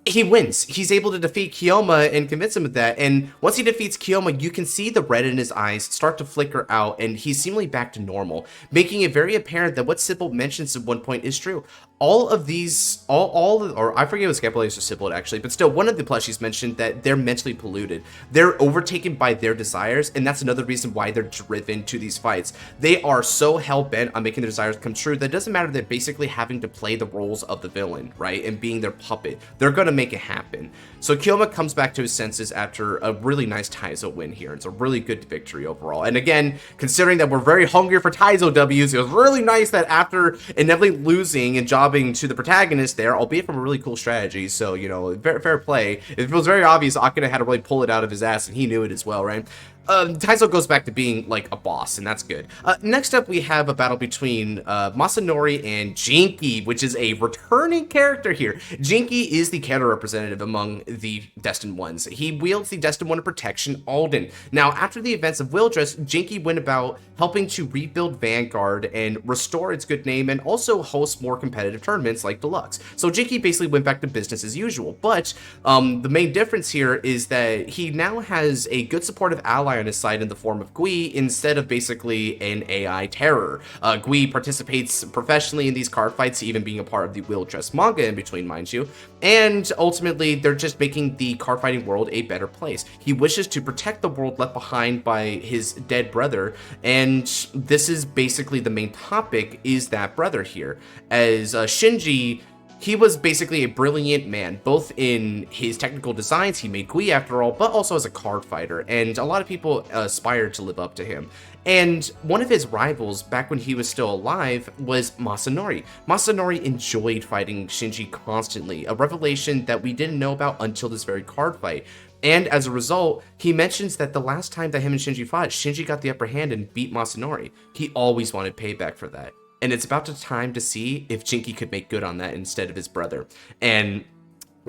[SPEAKER 1] he wins. He's able to defeat Kyoma and convince him of that. And once he defeats Kyoma, you can see the red in his eyes start to flicker out, and he's seemingly back to normal, making it very apparent that what Sybil mentions at one point is true. All of these, or I forget what Scapularis or Sybil actually, but still, one of the plushies mentioned that they're mentally polluted. They're overtaken by their desires, and that's another reason why they're driven to these fights. They are so hell-bent on making their desires come true that it doesn't matter. They're basically having to play the roles of the villain, right? And being their puppet. They're gonna make it happen. So Kyoma comes back to his senses after a really nice Taizo win here. It's a really good victory overall. And again, considering that we're very hungry for Taizo W's, it was really nice that after inevitably losing and jobbing to the protagonist there, albeit from a really cool strategy, so, fair play. It was very obvious Akane had to really pull it out of his ass, and he knew it as well, right? Taizo goes back to being like a boss, and that's good. Next up, we have a battle between Masanori and Jinky, which is a returning character here. Jinky is the counter representative among the Destined Ones. He wields the Destined One of Protection, Alden. Now, after the events of Wildress, Jinky went about helping to rebuild Vanguard and restore its good name, and also host more competitive tournaments like Deluxe. So Jinky basically went back to business as usual, but the main difference here is that he now has a good supportive ally on his side in the form of Gui instead of basically an AI terror. Gui participates professionally in these card fights, even being a part of the Wildress manga in between, mind you, and ultimately they're just making the card fighting world a better place. He wishes to protect the world left behind by his dead brother, and this is basically the main topic, is that brother here, as Shinji. He was basically a brilliant man, both in his technical designs. He made Gui after all, but also as a card fighter, and a lot of people aspired to live up to him. And one of his rivals back when he was still alive was Masanori. Masanori enjoyed fighting Shinji constantly, a revelation that we didn't know about until this very card fight. And as a result, he mentions that the last time that him and Shinji fought, Shinji got the upper hand and beat Masanori. He always wanted payback for that. And it's about the time to see if Jinky could make good on that instead of his brother. And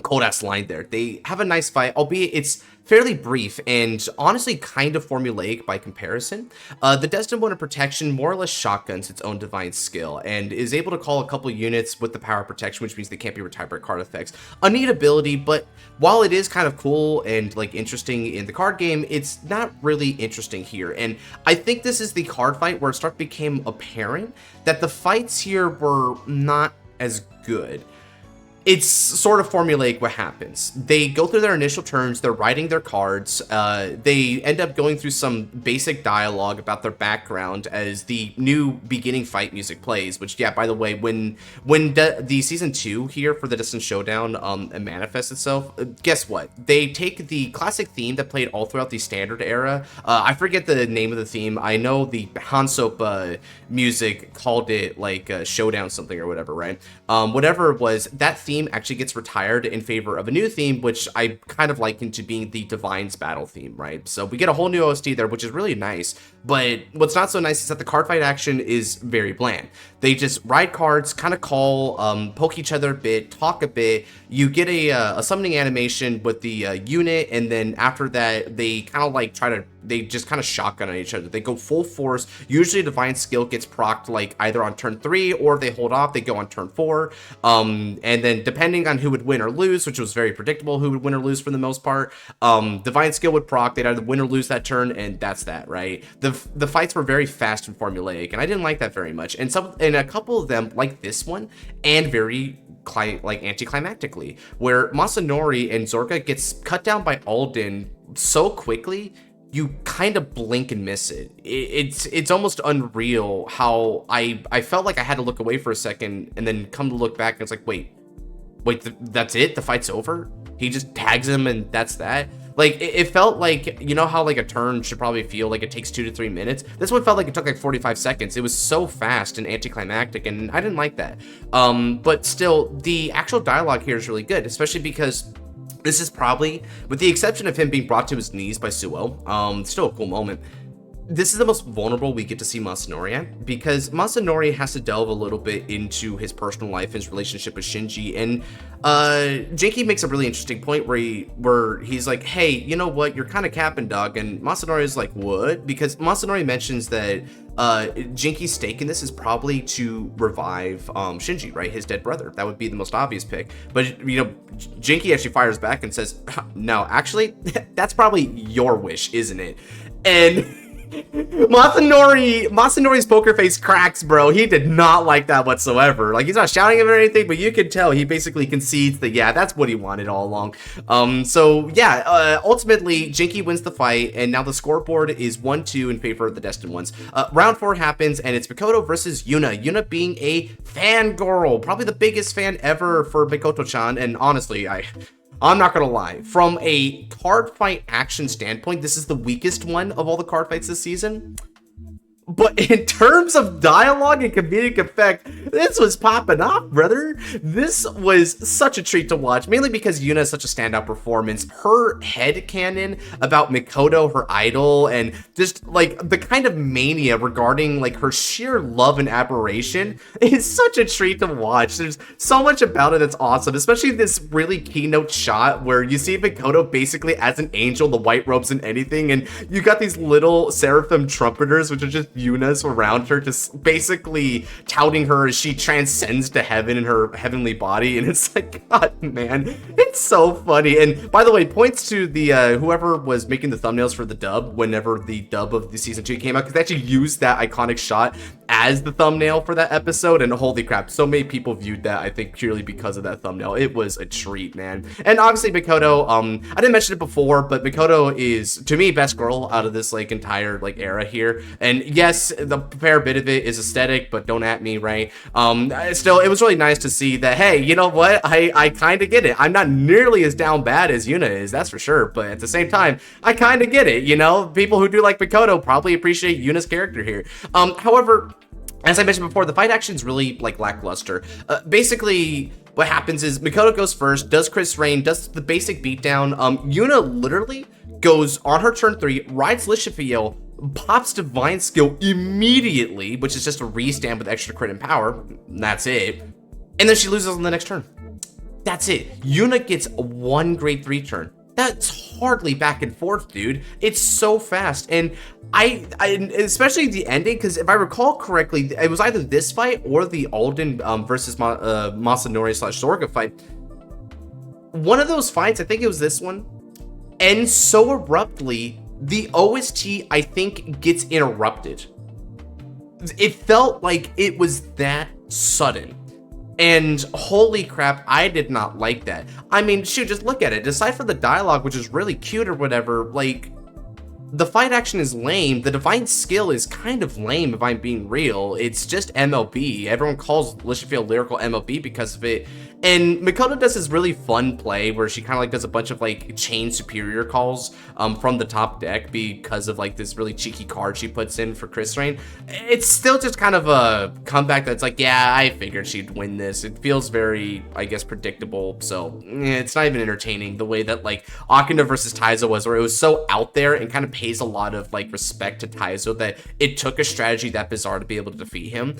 [SPEAKER 1] cold ass line there. They have a nice fight, albeit it's fairly brief and honestly kind of formulaic by comparison. The Destined One of Protection more or less shotguns its own divine skill and is able to call a couple units with the power of protection, which means they can't be retired by card effects. A neat ability, but while it is kind of cool and like interesting in the card game, it's not really interesting here. And I think this is the card fight where it became apparent that the fights here were not as good. It's sort of formulaic what happens. They go through their initial turns, they're writing their cards, they end up going through some basic dialogue about their background as the new beginning fight music plays, which, yeah, by the way, when the season 2 here for the Distant Showdown manifests itself, guess what? They take the classic theme that played all throughout the standard era. I forget the name of the theme. I know the Hansop music called it like Showdown something or whatever, right? Whatever it was, that theme actually gets retired in favor of a new theme, which I kind of liken to being the Divine's battle theme, right? So we get a whole new OST there, which is really nice, but what's not so nice is that the card fight action is very bland. They just ride cards, kind of call, poke each other a bit, talk a bit. You get a summoning animation with the unit, and then after that, they kind of like they just kind of shotgun on each other. They go full force. Usually Divine skill gets procced like either on turn 3 or if they hold off, they go on turn 4. And then depending on who would win or lose, which was very predictable who would win or lose for the most part, Divine skill would proc. They'd either win or lose that turn, and that's that, right? The fights were very fast and formulaic, and I didn't like that very much. And a couple of them, like this one, and very like anticlimactically, where Masanori and Zorka gets cut down by Alden so quickly you kind of blink and miss it. It's almost unreal how I felt like I had to look away for a second and then come to look back and it's like, wait, that's it? The fight's over? He just tags him and that's that? Like, it felt like, you know how like a turn should probably feel like it takes 2 to 3 minutes? This one felt like it took like 45 seconds. It was so fast and anticlimactic, and I didn't like that. But still, the actual dialogue here is really good, especially because this is probably, with the exception of him being brought to his knees by Suo, still a cool moment. This is the most vulnerable we get to see Masanori at, because Masanori has to delve a little bit into his personal life, his relationship with Shinji, and Genki makes a really interesting point where he's like, hey, you know what, you're kind of capping, dog, and Masanori is like, what? Because Masanori mentions that Genki's stake in this is probably to revive Shinji, right, his dead brother. That would be the most obvious pick, but you know, Genki actually fires back and says, no, actually, that's probably your wish, isn't it? And Masanori's poker face cracks, bro. He did not like that whatsoever. Like, he's not shouting him or anything, but you can tell he basically concedes that, yeah, that's what he wanted all along. So yeah, ultimately, Genki wins the fight, and now the scoreboard is 1-2 in favor of the Destined Ones. Round 4 happens, and it's Mikoto versus Yuna. Yuna being a fangirl, probably the biggest fan ever for Mikoto-chan, and honestly, I'm not gonna lie, from a card fight action standpoint, this is the weakest one of all the card fights this season. But in terms of dialogue and comedic effect, this was popping off, brother. This was such a treat to watch, mainly because Yuna is such a standout performance. Her headcanon about Mikoto, her idol, and just like the kind of mania regarding like her sheer love and admiration is such a treat to watch. There's so much about it that's awesome, especially this really keynote shot where you see Mikoto basically as an angel, the white robes and anything, and you got these little seraphim trumpeters, which are just Yuna's around her, just basically touting her as she transcends to heaven in her heavenly body, and it's like, God, man, it's so funny. And by the way, points to the whoever was making the thumbnails for the dub whenever the dub of the season 2 came out, because they actually used that iconic shot as the thumbnail for that episode, and holy crap, so many people viewed that, I think, purely because of that thumbnail. It was a treat, man. And obviously Mikoto, I didn't mention it before, but Mikoto is, to me, best girl out of this like entire like era here. And yes, the fair bit of it is aesthetic, but don't at me, right? Still, it was really nice to see that, hey, you know what, I kind of get it. I'm not nearly as down bad as Yuna is, that's for sure, but at the same time, I kind of get it, you know? People who do like Mikoto probably appreciate Yuna's character here. However, as I mentioned before, the fight action is really like lackluster. Basically, what happens is Mikoto goes first, does Chris Rain, does the basic beatdown. Yuna literally goes on her turn 3, rides Lishifiel, pops Divine Skill immediately, which is just a restand with extra crit and power. That's it. And then she loses on the next turn. That's it. Yuna gets one grade 3 turn. That's hardly back and forth, dude. It's so fast. And I especially the ending, because if I recall correctly, it was either this fight or the Alden versus Masanori / Sorga fight. One of those fights, I think it was this one, ends so abruptly, the OST, I think, gets interrupted. It felt like it was that sudden. And holy crap, I did not like that. I mean, shoot, just look at it. Aside from the dialogue, which is really cute or whatever, like, the fight action is lame. The Divine Skill is kind of lame, if I'm being real. It's just MLB. Everyone calls Lishifiel lyrical MLB because of it. And Mikoto does this really fun play where she kind of like does a bunch of like chain superior calls from the top deck because of like this really cheeky card she puts in for Chris Rain. It's still just kind of a comeback that's like, yeah, I figured she'd win this. It feels very, I guess, predictable. So it's not even entertaining the way that like Akina versus Taizo was, where it was so out there and kind of pays a lot of like respect to Taizo that it took a strategy that bizarre to be able to defeat him.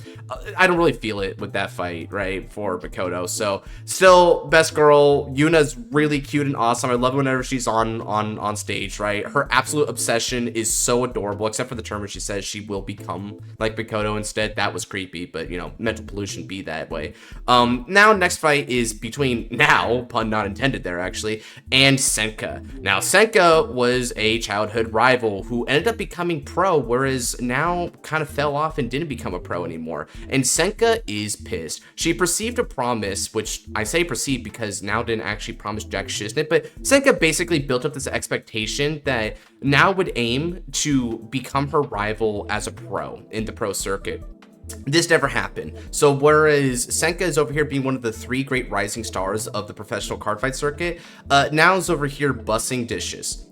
[SPEAKER 1] I don't really feel it with that fight, right, for Mikoto. So still, best girl. Yuna's really cute and awesome. I love whenever she's on stage, right? Her absolute obsession is so adorable, except for the term where she says she will become like Mikoto instead. That was creepy, but you know, mental pollution be that way. Now next fight is between, now, pun not intended there actually, and Senka. Now Senka was a childhood rival who ended up becoming pro, whereas now kind of fell off and didn't become a pro anymore. And Senka is pissed. She perceived a promise, which which I say proceed because Now didn't actually promise jack shiznit, but Senka basically built up this expectation that Now would aim to become her rival as a pro in the pro circuit. This never happened. So whereas Senka is over here being one of the 3 great rising stars of the professional cardfight circuit, Now's over here bussing dishes.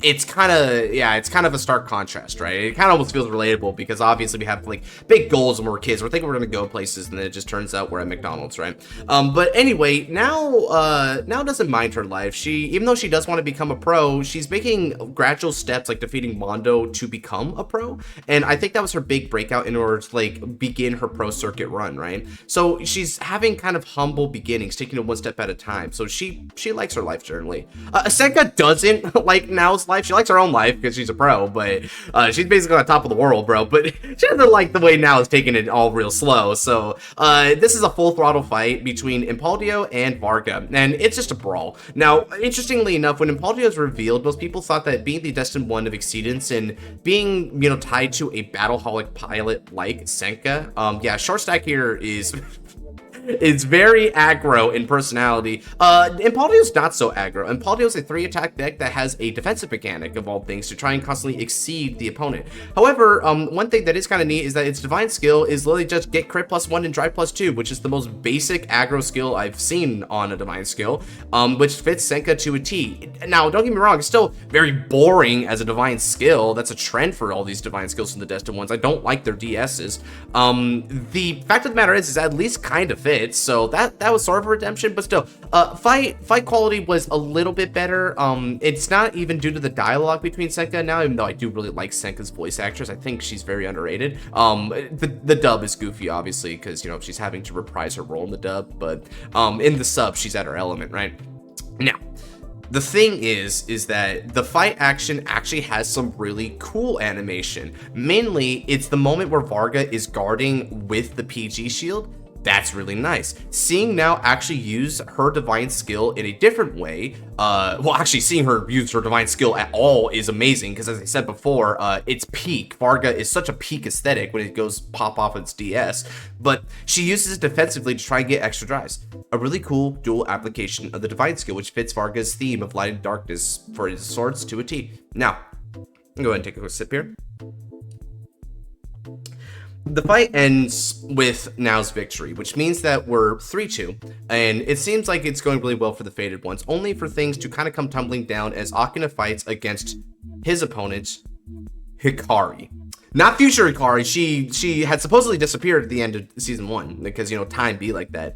[SPEAKER 1] It's kind of a stark contrast, right? It kind of almost feels relatable because obviously we have like big goals when we're kids. We're thinking we're gonna go places, and then it just turns out we're at McDonald's, right? But anyway, Now doesn't mind her life. Even though she does want to become a pro, she's making gradual steps, like defeating Mondo to become a pro. And I think that was her big breakout in order to like begin her pro circuit run, right? So she's having kind of humble beginnings, taking it one step at a time. So she likes her life generally. Senka doesn't like Now's life. She likes her own life because she's a pro, but she's basically on top of the world, bro. But she doesn't like the way Now is taking it all real slow. So this is a full throttle fight between Impaldio and Varga, and it's just a brawl. Now, interestingly enough, when Impaldio is revealed, most people thought that being the destined one of Exceedance and being, you know, tied to a battleholic pilot like Senka, yeah, short stack here is It's very aggro in personality. Impaldio's not so aggro. Impaldio's a 3-attack deck that has a defensive mechanic, of all things, to try and constantly exceed the opponent. However, one thing that is kind of neat is that its divine skill is literally just get crit +1 and drive +2, which is the most basic aggro skill I've seen on a divine skill, which fits Senka to a T. Now, don't get me wrong, it's still very boring as a divine skill. That's a trend for all these divine skills from the destined ones. I don't like their DSs. The fact of the matter is at least kind of fits, so that was sort of a redemption, but still, fight quality was a little bit better. It's not even due to the dialogue between Senka now, even though I do really like Senka's voice actress. I think she's very underrated. The dub is goofy, obviously, because, you know, she's having to reprise her role in the dub, but in the sub, she's at her element, right? Now, the thing is that the fight action actually has some really cool animation. Mainly, it's the moment where Varga is guarding with the PG shield. That's really nice. Seeing Now actually use her divine skill in a different way, well, actually seeing her use her divine skill at all is amazing, because as I said before, it's peak. Varga is such a peak aesthetic when it goes pop off its DS, but she uses it defensively to try and get extra drives. A really cool dual application of the divine skill, which fits Varga's theme of light and darkness for his swords to a T. Now, I'll go ahead and take a quick sip here. The fight ends with Now's victory, which means that we're 3-2, and it seems like it's going really well for the Faded Ones, only for things to kind of come tumbling down as Akina fights against his opponent, Hikari. Not future Hikari. She had supposedly disappeared at the end of season 1, because, you know, time be like that.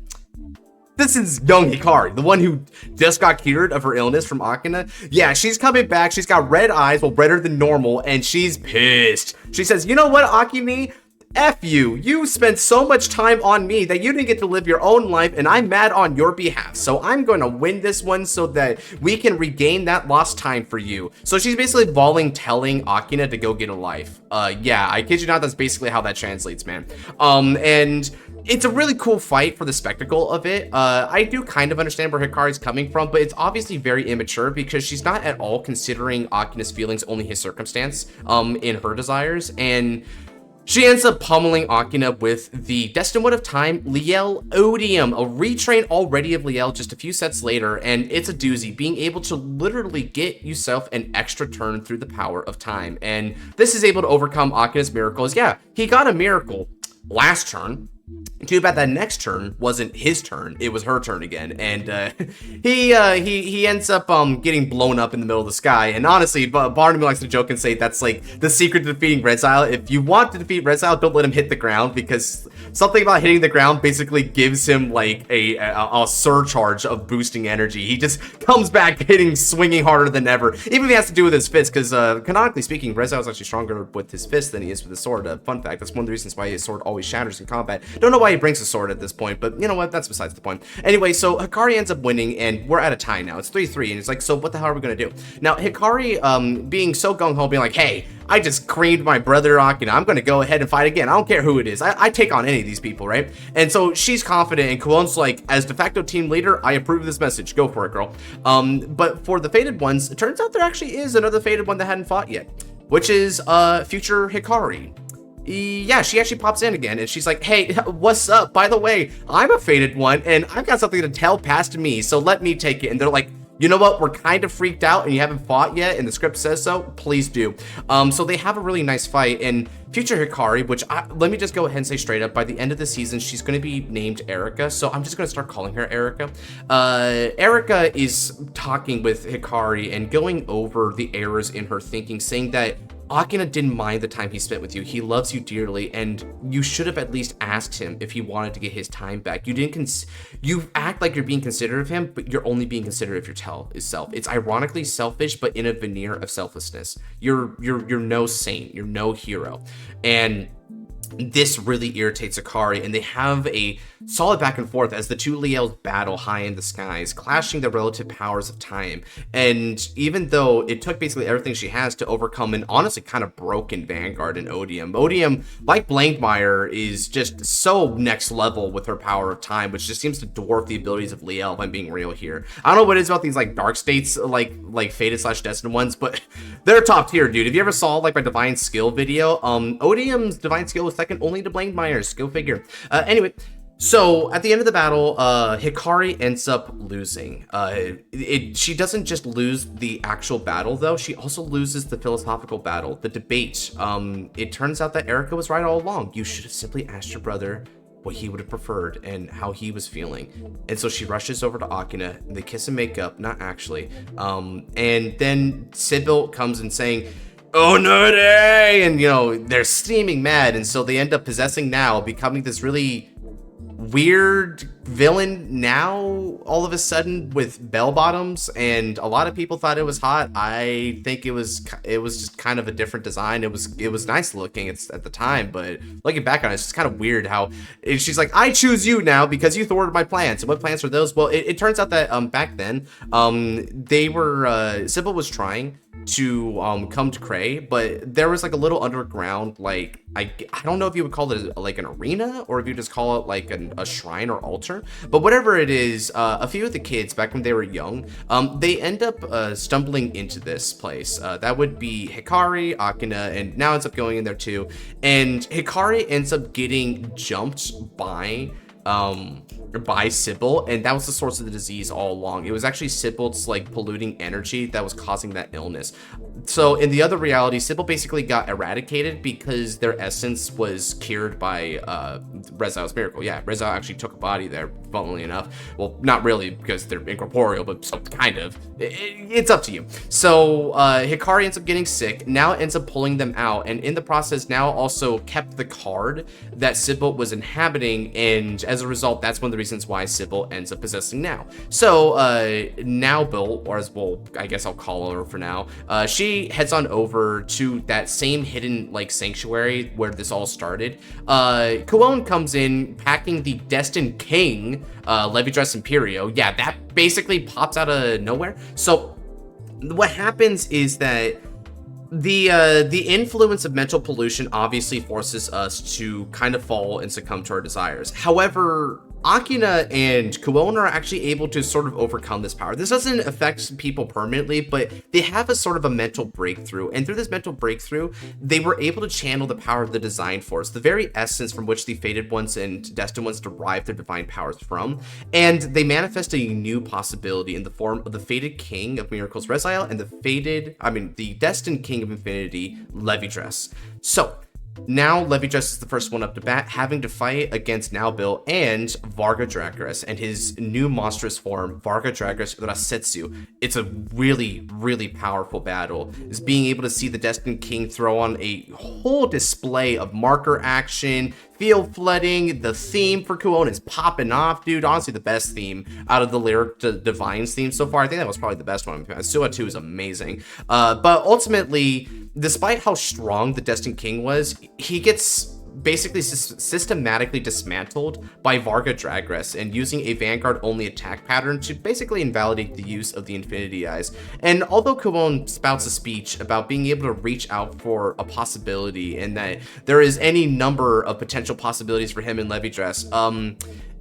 [SPEAKER 1] This is young Hikari, the one who just got cured of her illness from Akina. Yeah, she's coming back. She's got red eyes, well, redder than normal, and she's pissed. She says, you know what, Akini? F you. You spent so much time on me that you didn't get to live your own life, and I'm mad on your behalf. So I'm going to win this one so that we can regain that lost time for you. So she's basically telling Akina to go get a life. Yeah, I kid you not, that's basically how that translates, man. And it's a really cool fight for the spectacle of it. I do kind of understand where Hikari's coming from, but it's obviously very immature because she's not at all considering Akina's feelings only his circumstance in her desires, and she ends up pummeling Akina with the Destined One of Time, Liel Odium, a retrain already of Liel just a few sets later, and it's a doozy, being able to literally get yourself an extra turn through the power of time. And this is able to overcome Akina's miracles. Yeah, he got a miracle last turn. Too bad that next turn wasn't his turn, it was her turn again, and he ends up getting blown up in the middle of the sky. And honestly, Barnaby likes to joke and say that's like the secret to defeating Redxile. If you want to defeat Redxile, don't let him hit the ground, because something about hitting the ground basically gives him like a surcharge of boosting energy. He just comes back swinging harder than ever, even if he has to do with his fist, because canonically speaking, Redxile is actually stronger with his fist than he is with his sword. Fun fact, that's one of the reasons why his sword always shatters in combat. Don't know why he brings a sword at this point, but you know what, that's besides the point. Anyway, so Hikari ends up winning, and we're at a tie now. It's 3-3, and it's like, so what the hell are we gonna do? Now, Hikari, being so gung-ho, being like, hey, I just creamed my brother Akina, I'm gonna go ahead and fight again. I don't care who it is. I take on any of these people, right? And so she's confident, and Kuon's like, as de facto team leader, I approve of this message. Go for it, girl. But for the Faded Ones, it turns out there actually is another Faded one that hadn't fought yet, which is future Hikari. Yeah, she actually pops in again, and she's like, hey, what's up? By the way, I'm a fated one, and I've got something to tell past me, so let me take it. And they're like, you know what, we're kind of freaked out and you haven't fought yet and the script says so, please do. So they have a really nice fight, and future Hikari, which let me just go ahead and say straight up, by the end of the season, she's going to be named Erica, so I'm just going to start calling her Erica. Erica is talking with Hikari and going over the errors in her thinking, saying that Akina didn't mind the time he spent with you. He loves you dearly, and you should have at least asked him if he wanted to get his time back. You didn't. You act like you're being considerate of him, but you're only being considerate of yourself. It's ironically selfish, but in a veneer of selflessness. You're no saint. You're no hero, and this really irritates Hikari, and they have a solid back and forth as the two Liels battle high in the skies, clashing the relative powers of time. And even though it took basically everything she has to overcome an honestly kind of broken Vanguard and Odium, like Blankmeyer, is just so next level with her power of time, which just seems to dwarf the abilities of Liel, if I'm being real here. I don't know what it is about these like dark states, like Fated/Destined ones, but they're top tier, dude. If you ever saw like my Divine Skill video, Odium's Divine Skill was second only to Blankmeyer's. Go figure. Anyway, so at the end of the battle, Hikari ends up losing. She doesn't just lose the actual battle, though. She also loses the philosophical battle, the debate. It turns out that Erica was right all along. You should have simply asked your brother what he would have preferred and how he was feeling. And so she rushes over to Akina, and they kiss and make up, not actually. And then Sybil comes and saying, oh no, and you know, they're steaming mad, and so they end up possessing Now, becoming this really weird villain now all of a sudden with bell bottoms, and a lot of people thought it was hot. I think it was just kind of a different design. It was nice looking at the time, but looking back on it, it's just kind of weird how she's like, I choose you now because you thwarted my plans. And what plans were those? Well, it turns out that back then they were Sybil was trying to come to Cray, but there was like a little underground, like I don't know if you would call it like an arena or if you just call it like a shrine or altar, but whatever it is, a few of the kids back when they were young, they end up stumbling into this place. That would be Hikari, Akina, and Now ends up going in there too, and Hikari ends up getting jumped by Sybil, and that was the source of the disease all along. It was actually Sybil's like polluting energy that was causing that illness. So in the other reality, Sybil basically got eradicated because their essence was cured by Rezao's miracle. Yeah, Rezao actually took a body there, funnily enough. Well, not really because they're incorporeal, but kind of. It's up to you. So Hikari ends up getting sick. Now ends up pulling them out, and in the process, Now also kept the card that Sybil was inhabiting, and as a result, that's one of the reasons why Sybil ends up possessing Now. So Now Bill, or as well, I guess I'll call her for now, she heads on over to that same hidden like sanctuary where this all started. Kuon comes in packing the Destined King, Overdress Imperio. Yeah, that basically pops out of nowhere. So what happens is that the influence of mental pollution obviously forces us to kind of fall and succumb to our desires. However, Akina and Kuon are actually able to sort of overcome this power. This doesn't affect people permanently, but they have a sort of a mental breakthrough. And through this mental breakthrough, they were able to channel the power of the Design Force, the very essence from which the Fated Ones and Destined Ones derive their divine powers from. And they manifest a new possibility in the form of the Fated King of Miracles, Rezael, and the Destined King of Infinity, Overdress. So now Overdress is the first one up to bat, having to fight against Now Bill and Varga Dragras and his new monstrous form, Varga Dragras Rasetsu. It's a really, really powerful battle. Is being able to see the Destined King throw on a whole display of marker action, field flooding. The theme for Kuon is popping off, dude. Honestly, the best theme out of the Lyric Divines theme so far. I think that was probably the best one. Suha 2 is amazing. But ultimately, despite how strong the Destined King was, he gets basically systematically dismantled by Varga Dragras and using a Vanguard only attack pattern to basically invalidate the use of the Infinity Eyes. And although Kuon spouts a speech about being able to reach out for a possibility and that there is any number of potential possibilities for him in Overdress,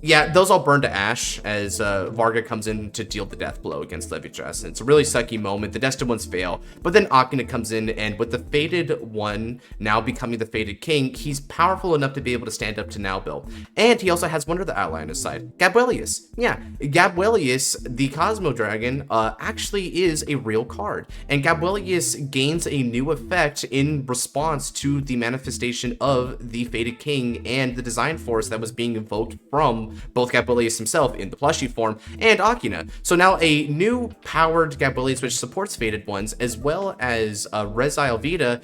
[SPEAKER 1] Yeah, those all burn to ash as Varga comes in to deal the death blow against Overdress. And it's a really sucky moment. The destined ones fail, but then Akina comes in, and with the fated one now becoming the fated king, he's powerful enough to be able to stand up to Nalbil. And he also has one other ally on his side, Gabuelius. Yeah, Gabuelius, the Cosmo Dragon, actually is a real card. And Gabuelius gains a new effect in response to the manifestation of the fated king and the design force that was being invoked from both Gabuelius himself in the plushie form and Akina. So now a new powered Gabuelius which supports fated ones, as well as Rezile Vita,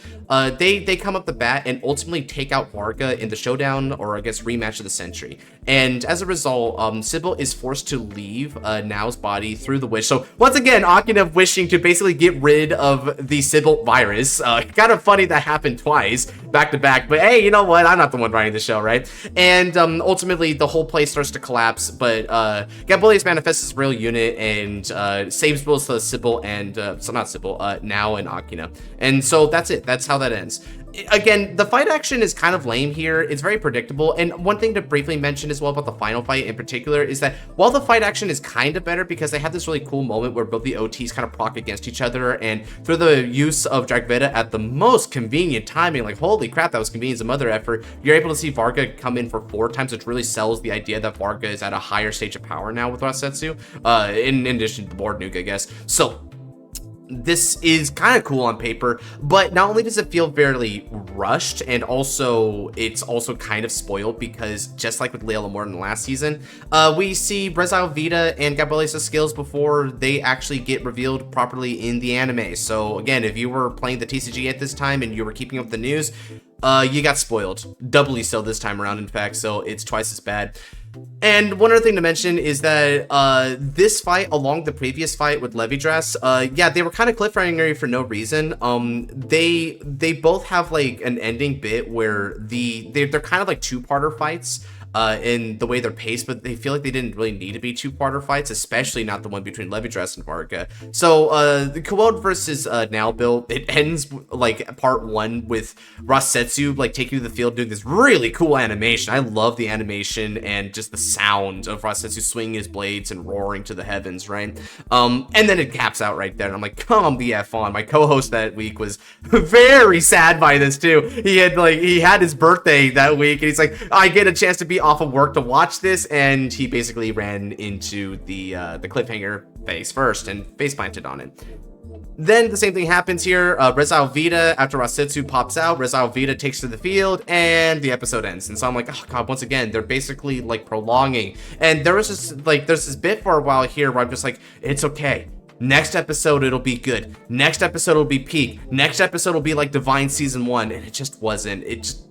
[SPEAKER 1] they come up the bat and ultimately take out Varga in the showdown, or I guess rematch of the century. And as a result, Sybil is forced to leave Now's body through the wish. So once again, Akina wishing to basically get rid of the Sybil virus. Kind of funny that happened twice back to back, but hey, you know what? I'm not the one writing the show, right? And ultimately the whole place starts to collapse, but Gabuelius manifests his real unit and saves both Sybil and so not Sybil, Now and Akina. And so that's it. That's how that ends. Again, the fight action is kind of lame here. It's very predictable. And one thing to briefly mention as well about the final fight in particular is that while the fight action is kind of better because they have this really cool moment where both the OTs kind of proc against each other, and through the use of Dragveta at the most convenient timing, like holy crap, that was convenient as a mother effort, you're able to see Varga come in for 4 times, which really sells the idea that Varga is at a higher stage of power now with Rasetsu, in addition to the board nuke, I guess. So this is kind of cool on paper, but not only does it feel fairly rushed, and also it's also kind of spoiled because just like with Leila Morton in the last season, we see Rezile Vita and Gabuelius' skills before they actually get revealed properly in the anime. So again, if you were playing the TCG at this time and you were keeping up with the news, you got spoiled. Doubly so this time around, in fact, so it's twice as bad. And one other thing to mention is that this fight, along the previous fight with Overdress, yeah, they were kind of cliffhanger for no reason. They both have like an ending bit where they're kind of like two-parter fights. In the way they're paced, but they feel like they didn't really need to be two-parter fights, especially not the one between Overdress and Varga. So the Kuwode versus Nalbil, it ends like part 1 with Rasetsu like taking you to the field doing this really cool animation. I love the animation and just the sound of Rasetsu swinging his blades and roaring to the heavens, right? And then it caps out right there, and I'm like, come the F on. My co-host that week was very sad by this too. He had his birthday that week, and he's like, I get a chance to be off of work to watch this, and he basically ran into the cliffhanger face first and face planted on it. Then the same thing happens here. Rezile Vita, after Rasetsu pops out, Rezile Vita takes to the field, and the episode ends. And so I'm like, oh god, once again, they're basically like prolonging. And there was just like, there's this bit for a while here where I'm just like, it's okay. Next episode, it'll be good. Next episode will be peak. Next episode will be like Divine Season 1, and it just wasn't.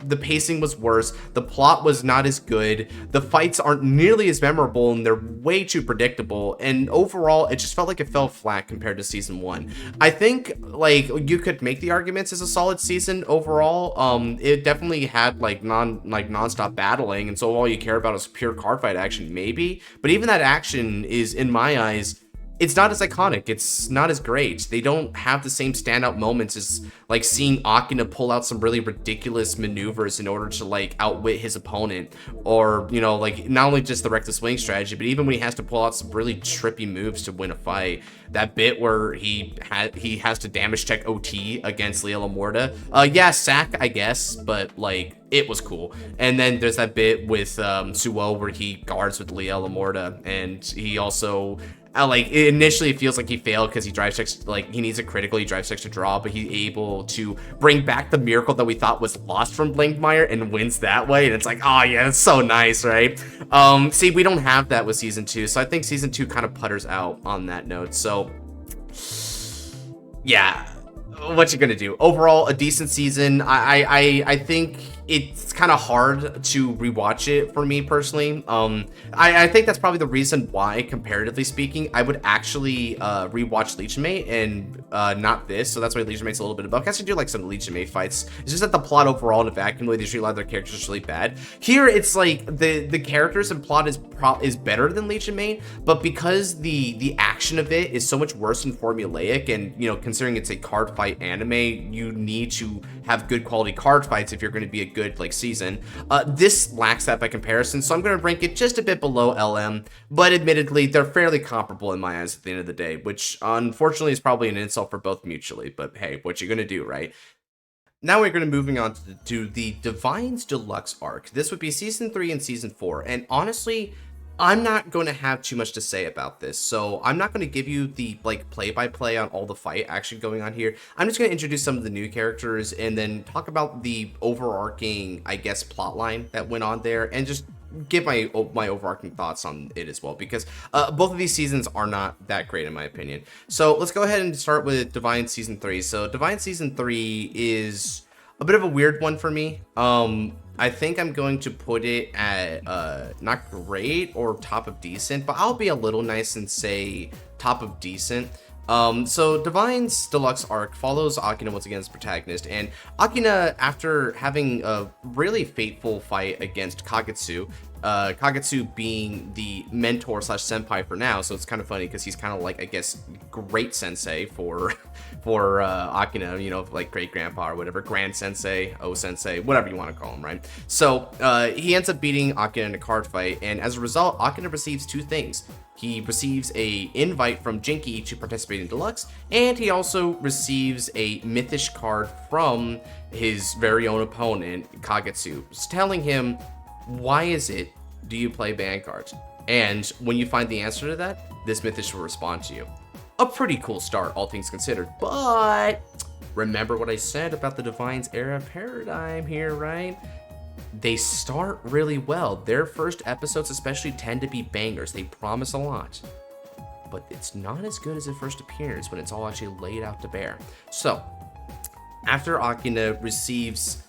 [SPEAKER 1] The pacing was worse. The plot was not as good. The fights aren't nearly as memorable, and they're way too predictable. And overall, it just felt like it fell flat compared to Season 1. I think, like, you could make the arguments as a solid season overall. It definitely had, like, non-stop battling, and so all you care about is pure card fight action, maybe. But even that action is, in my eyes, it's not as iconic. It's not as great. They don't have the same standout moments as like seeing Akina pull out some really ridiculous maneuvers in order to like outwit his opponent, or you know, like not only just the reckless swing strategy, but even when he has to pull out some really trippy moves to win a fight. That bit where he has to damage check OT against Leila Morta. Yeah, sack, I guess, but like it was cool. And then there's that bit with Suo where he guards with Leila Morta, and he also like initially it feels like he failed because he drive checks, like he needs a critical, he drive checks to draw, but he's able to bring back the miracle that we thought was lost from Blinkmeyer and wins that way. And it's like, oh yeah, it's so nice, right? See, we don't have that with season 2, so I think season 2 kind of putters out on that note. So yeah, what you gonna do? Overall, a decent season. I think it's kind of hard to rewatch it for me personally. I think that's probably the reason why, comparatively speaking, I would actually rewatch Legion Mate and not this. So that's why Legion Mate's a little bit above. I guess I do like some Legion Mate fights. It's just that the plot overall in a vacuum, they treat a lot of their characters really bad. Here, it's like the characters and plot is better than Legion Mate, but because the action of it is so much worse and formulaic, and you know, considering it's a card fight anime, you need to have good quality card fights if you're going to be a good like season. This lacks that by comparison, so I'm going to rank it just a bit below LM, but admittedly they're fairly comparable in my eyes at the end of the day, which unfortunately is probably an insult for both mutually, but hey, what you gonna do, right? Now we're going to moving on to the Divines Deluxe arc. This would be season 3 and season 4, and honestly, I'm not going to have too much to say about this, so I'm not going to give you the like play-by-play on all the fight action going on here. I'm just going to introduce some of the new characters and then talk about the overarching, I guess, plot line that went on there, and just give my overarching thoughts on it as well, because both of these seasons are not that great in my opinion. So let's go ahead and start with Divine Season 3. So Divine Season 3 is a bit of a weird one for me. I think I'm going to put it at not great or top of decent, but I'll be a little nice and say top of decent. So Divine's Deluxe arc follows Akina once again as protagonist, and Akina, after having a really fateful fight against Kagetsu, Kagetsu being the mentor slash senpai for now, so it's kind of funny because he's kind of like, I guess, great sensei for Akina, you know, like great grandpa or whatever, grand sensei, O sensei, whatever you want to call him, right? So he ends up beating Akina in a card fight, and as a result, Akina receives two things. He receives a invite from Jinky to participate in Deluxe, and he also receives a mythish card from his very own opponent, Kagetsu, telling him, why is it do you play Vanguard? And when you find the answer to that, this mythish will respond to you. A pretty cool start, all things considered, but remember what I said about the Divine's era paradigm here, right? They start really well. Their first episodes especially tend to be bangers. They promise a lot, but it's not as good as it first appears when it's all actually laid out to bear. So after Akina receives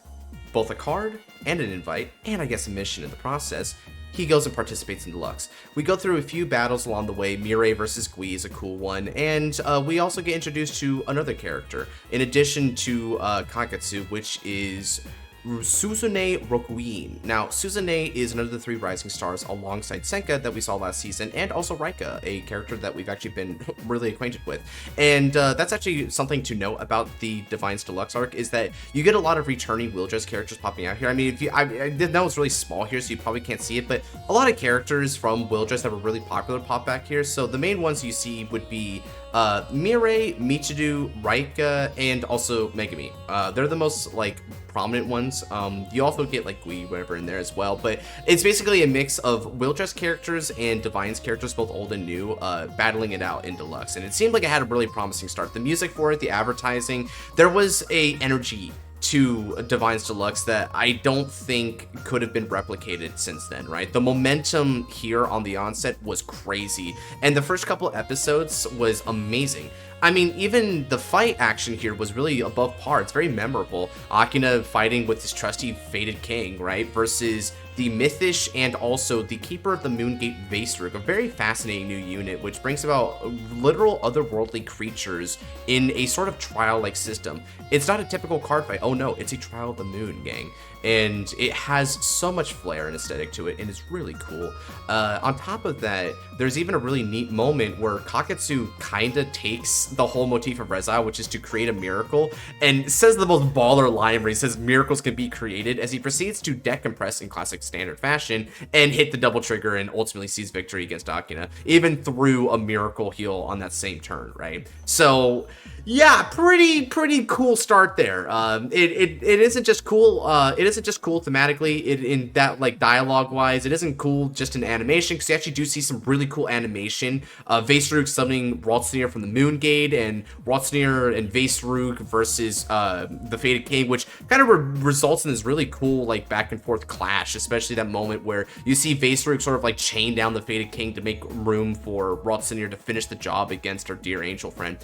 [SPEAKER 1] both a card and an invite, and I guess a mission in the process, he goes and participates in Deluxe. We go through a few battles along the way. Mirai versus Gui is a cool one, and we also get introduced to another character, in addition to Kagetsu, which is Suzune Rokuin. Now, Suzune is another of the 3 rising stars alongside Senka that we saw last season, and also Raika, a character that we've actually been really acquainted with. And that's actually something to note about the Divine's Deluxe arc, is that you get a lot of returning Wheeldress characters popping out here. I mean, if you, I did know it's really small here, so you probably can't see it, but a lot of characters from Wheeldress that were really popular pop back here. So the main ones you see would be Mirai, Michiru, Raika, and also Megami. They're the most like prominent ones. You also get like Gui, whatever, in there as well, but it's basically a mix of Wheeldress characters and Divine's characters, both old and new, battling it out in Deluxe, and it seemed like it had a really promising start. The music for it, the advertising, there was a energy to Divine's Deluxe that I don't think could have been replicated since then, right? The momentum here on the onset was crazy, and the first couple episodes was amazing. I mean, even the fight action here was really above par. It's very memorable. Akina fighting with his trusty Fated King, right? Versus the Mythish and also the Keeper of the Moongate Vaserug, a very fascinating new unit, which brings about literal otherworldly creatures in a sort of trial-like system. It's not a typical card fight. Oh no, it's a Trial of the Moon, gang. And it has so much flair and aesthetic to it, and it's really cool. On top of that, there's even a really neat moment where Kagetsu kinda takes the whole motif of Rezai, which is to create a miracle, and says the most baller line where he says miracles can be created, as he proceeds to deck compress in classic standard fashion and hit the double trigger and ultimately sees victory against Akina, even through a miracle heal on that same turn, right? So yeah, pretty cool start there. It isn't just cool. It isn't just cool thematically. In that, like, dialogue wise, it isn't cool just in animation, because you actually do see some really cool animation. Vaserug summoning Rotznir from the Moongate, and Rotznir and Vaserug versus the Fated King, which kind of results in this really cool like back and forth clash. Especially that moment where you see Vaserug sort of like chain down the Fated King to make room for Rotznir to finish the job against her dear angel friend.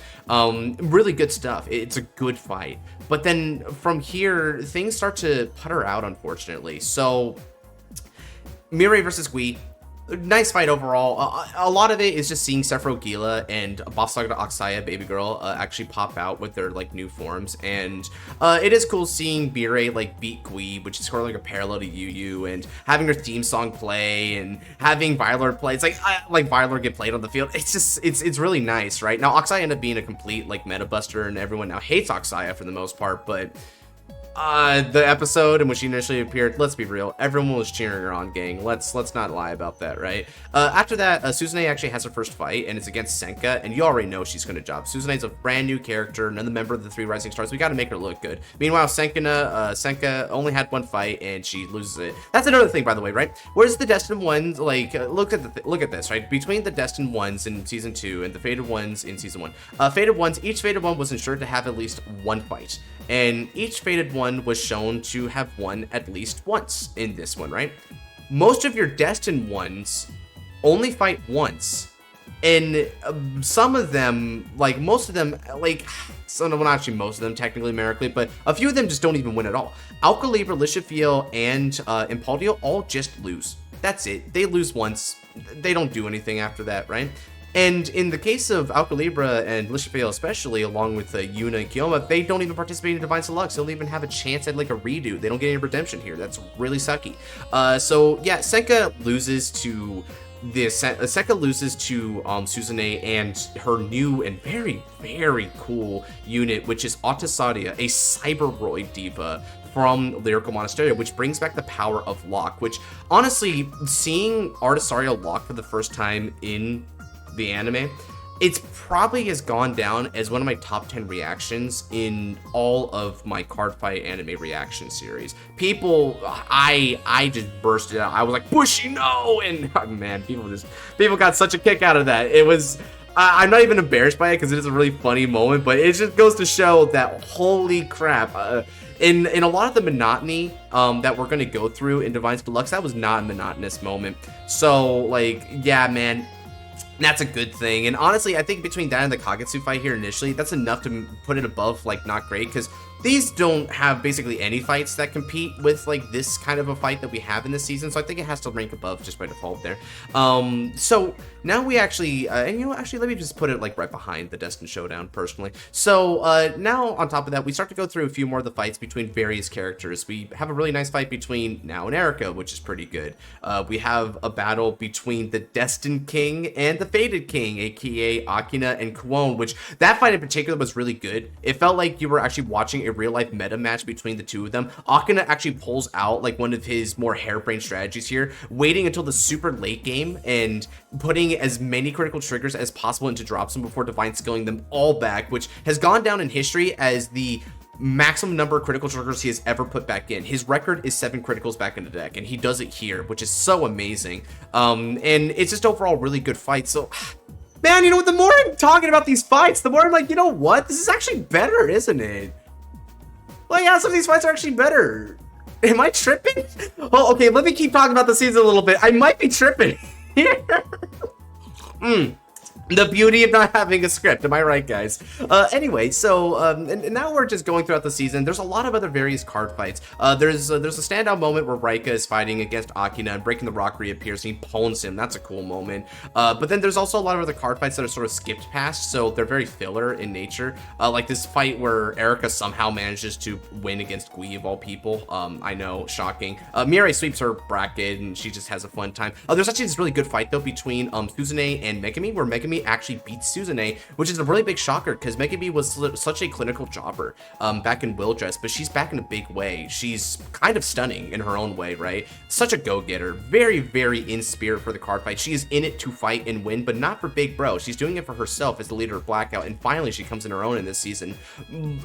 [SPEAKER 1] Really good stuff. It's a good fight, but then from here things start to putter out, unfortunately. So Mirai versus Gui, nice fight overall. A lot of it is just seeing Sephiroth Gila and Basaga Aksaya Baby Girl actually pop out with their like new forms, and it is cool seeing Mirai like beat Gui, which is sort of like a parallel to Yugioh, and having her theme song play and having Violet play. It's like Violet get played on the field. It's just it's really nice, right? Now Aksaya ended up being a complete like meta buster, and everyone now hates Aksaya for the most part, but the episode in which she initially appeared, let's be real, everyone was cheering her on, gang. Let's not lie about that, right? After that, Suzune actually has her first fight, and it's against Senka, and you already know she's gonna job. Suzune's a brand new character, another member of the 3 Rising Stars. We gotta make her look good. Meanwhile, Senka only had 1 fight, and she loses it. That's another thing, by the way, right? Whereas the Destined Ones, like, look at this, right? Between the Destined Ones in Season 2 and the Fated Ones in Season 1, each Fated One was ensured to have at least 1 fight. And each Fated One was shown to have won at least once in this one, right? Most of your Destined Ones only fight once. And some of them, like most of them, like, well, not actually most of them technically numerically, but a few of them just don't even win at all. Alcalibra, Lishafiel, and Impaldio all just lose. That's it. They lose once. They don't do anything after that, right? And in the case of Alcalibra and Lishafiel especially, along with Yuna and Kyoma, they don't even participate in Divine Deluxe. They don't even have a chance at like a redo. They don't get any redemption here. That's really sucky. So yeah, Senka loses to Suzune and her new and very, very cool unit, which is Artisaria, a Cyberoid diva from Lyrical Monasterio, which brings back the power of Lock, which honestly, seeing Artisaria Lock for the first time in the anime, it's probably has gone down as one of my top 10 reactions in all of my Cardfight anime reaction series. People, I just bursted out. I was like, Bushy, no! And oh, man, people got such a kick out of that. It was, I'm not even embarrassed by it because it is a really funny moment, but it just goes to show that holy crap. In a lot of the monotony that we're gonna go through in Divine Deluxe, that was not a monotonous moment. So like, yeah, man. That's a good thing. And honestly, I think between that and the Kagetsu fight here initially, that's enough to put it above, like, not great, because these don't have basically any fights that compete with, like, this kind of a fight that we have in this season, so I think it has to rank above just by default there. So now we actually, and you know, actually, let me just put it, like, right behind the Destined Showdown, personally. So now, on top of that, we start to go through a few more of the fights between various characters. We have a really nice fight between Now and Erica, which is pretty good. We have a battle between the Destined King and the Fated King, aka Akina and Kwon, which that fight in particular was really good. It felt like you were actually watching a real-life meta match between the two of them. Akina actually pulls out like one of his more harebrained strategies here, waiting until the super late game and putting as many critical triggers as possible into drops before divine skilling them all back, which has gone down in history as the maximum number of critical triggers he has ever put back in. His record is 7 criticals back in the deck, and he does it here, which is so amazing. And it's just overall really good fight. So man, you know what, the more I'm talking about these fights, the more I'm like, you know what, this is actually better, isn't it? Like, yeah, some of these fights are actually better. Am I tripping? Oh, okay, let me keep talking about the season a little bit. I might be tripping here. The beauty of not having a script, am I right, guys? Anyway, so and now we're just going throughout the season. There's a lot of other various card fights. There's a standout moment where Raika is fighting against Akina and Breaking the Rock reappears and he pawns him. That's a cool moment. But then there's also a lot of other card fights that are sort of skipped past, so they're very filler in nature. Like this fight where Erica somehow manages to win against Gui of all people. I know, shocking. Mirai sweeps her bracket and she just has a fun time. There's actually this really good fight though between Suzune and Megami, where Megami actually beats Suzune, which is a really big shocker because Megami was such a clinical jobber back in Overdress, but she's back in a big way. She's kind of stunning in her own way, right? Such a go-getter, very, very in spirit for the card fight. She is in it to fight and win, but not for Big Bro. She's doing it for herself as the leader of Blackout, and finally she comes in her own in this season.